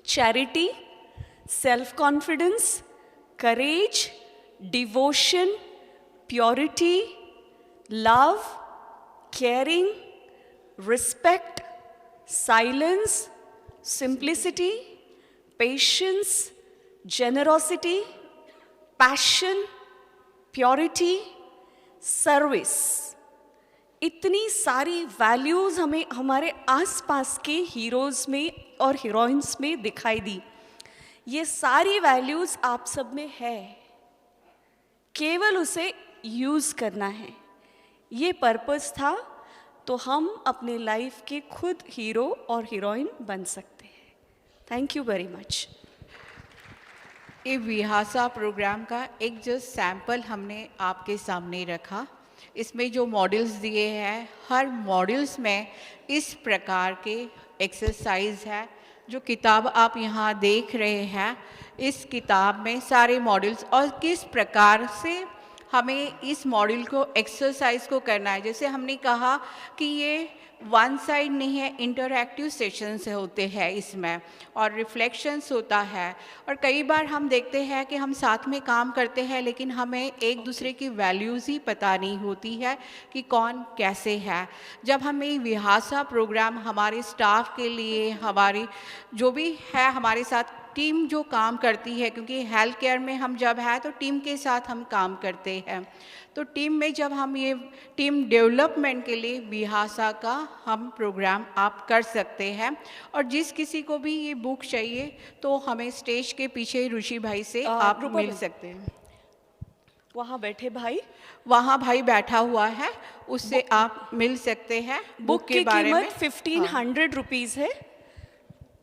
charity, self confidence, courage, devotion, purity, love, caring, respect, silence, simplicity, patience, generosity, passion, purity, service। इतनी सारी वैल्यूज़ हमें हमारे आसपास के हीरोज़ में और हीरोइंस में दिखाई दी। ये सारी वैल्यूज़ आप सब में है, केवल उसे यूज़ करना है, ये पर्पस था। तो हम अपने लाइफ के खुद हीरो और हीरोइन बन सकते हैं। Thank you very much. ये विहासा प्रोग्राम का एक जो सैंपल हमने आपके सामने रखा, इसमें जो मॉडल्स दिए हैं, हर मॉडल्स में इस प्रकार के एक्सरसाइज है। जो किताब आप यहाँ देख रहे हैं, इस किताब में सारे मॉडल्स और किस प्रकार से हमें इस मॉडल को एक्सरसाइज को करना है। जैसे हमने कहा कि ये वन साइड नहीं है, इंटरैक्टिव सेशंस होते हैं इसमें, और रिफ्लेक्शंस होता है। और कई बार हम देखते हैं कि हम साथ में काम करते हैं, लेकिन हमें एक दूसरे की वैल्यूज़ ही पता नहीं होती है कि कौन कैसे है। जब हम ये विहासा प्रोग्राम हमारे स्टाफ के लिए, हमारी जो भी है हमारे साथ टीम जो काम करती है, क्योंकि हेल्थ केयर में हम जब है तो टीम के साथ हम काम करते हैं, तो टीम में जब हम ये टीम डेवलपमेंट के लिए विहासा का हम प्रोग्राम आप कर सकते हैं। और जिस किसी को भी ये बुक चाहिए तो हमें स्टेज के पीछे ऋषि भाई से आप मिल सकते हैं। वहाँ बैठे भाई, वहाँ भाई बैठा हुआ है, उससे आप मिल सकते हैं। बुक के बारे में 1500 रुपीज़ है।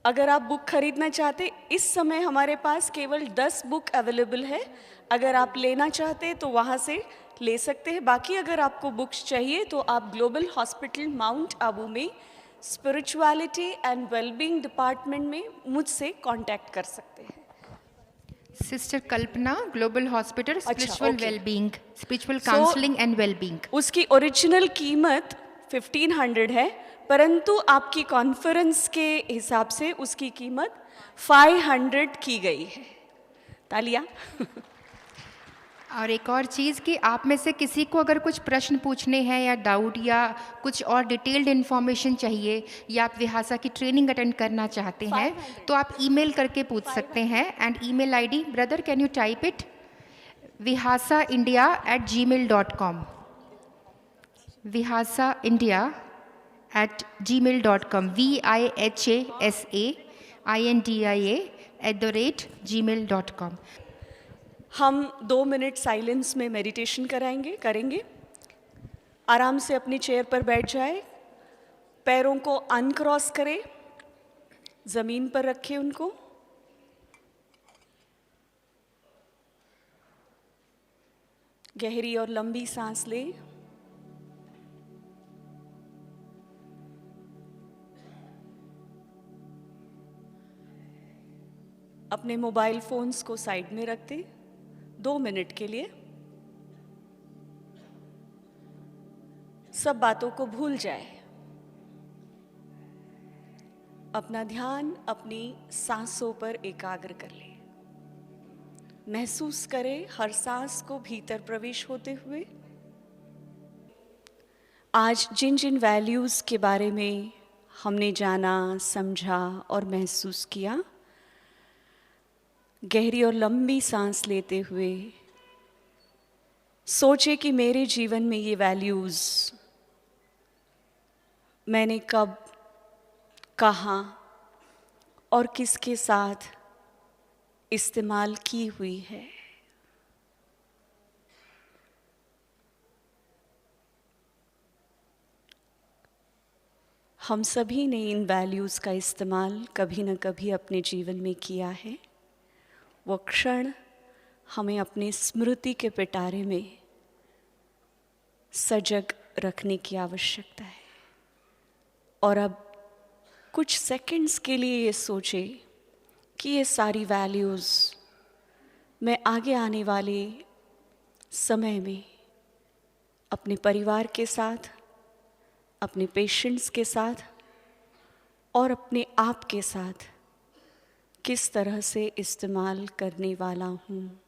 अगर आप बुक खरीदना चाहते, इस समय हमारे पास केवल 10 बुक अवेलेबल है। अगर आप लेना चाहते तो वहाँ से ले सकते हैं। बाकी अगर आपको बुक्स चाहिए तो आप ग्लोबल हॉस्पिटल माउंट आबू में स्पिरिचुअलिटी एंड वेलबींग डिपार्टमेंट में मुझसे कांटेक्ट कर सकते हैं। Sister Kalpana, global hospital, spiritual wellbeing, spiritual counselling and wellbeing. उसकी ओरिजिनल कीमत 1500 है, परंतु आपकी कॉन्फ्रेंस के हिसाब से उसकी कीमत 500 की गई है। तालियां। और एक और चीज़ कि आप में से किसी को अगर कुछ प्रश्न पूछने हैं या डाउट या कुछ और डिटेल्ड इन्फॉर्मेशन चाहिए, या आप विहासा की ट्रेनिंग अटेंड करना चाहते हैं, तो आप ईमेल करके पूछ सकते हैं। And email ID, brother can you type it, vihasaindia@gmail.com। vihasaindia@gmail.com, vihasaindia@gmail.com. हम 2 मिनट साइलेंस में मेडिटेशन करेंगे। आराम से अपनी चेयर पर बैठ जाए, पैरों को अनक्रॉस करें, ज़मीन पर रखें उनको। गहरी और लंबी सांस लें। अपने मोबाइल फोन्स को साइड में रख दें 2 मिनट के लिए। सब बातों को भूल जाए। अपना ध्यान अपनी सांसों पर एकाग्र कर ले। महसूस करें हर सांस को भीतर प्रवेश होते हुए। आज जिन जिन वैल्यूज़ के बारे में हमने जाना, समझा और महसूस किया, गहरी और लंबी सांस लेते हुए सोचे कि मेरे जीवन में ये वैल्यूज़ मैंने कब, कहाँ और किसके साथ इस्तेमाल की हुई है। हम सभी ने इन वैल्यूज़ का इस्तेमाल कभी न कभी अपने जीवन में किया है। वो क्षण हमें अपने स्मृति के पिटारे में सजग रखने की आवश्यकता है। और अब कुछ सेकंड्स के लिए ये सोचे कि ये सारी वैल्यूज़ मैं आगे आने वाले समय में अपने परिवार के साथ, अपने पेशेंट्स के साथ और अपने आप के साथ किस तरह से इस्तेमाल करने वाला हूँ।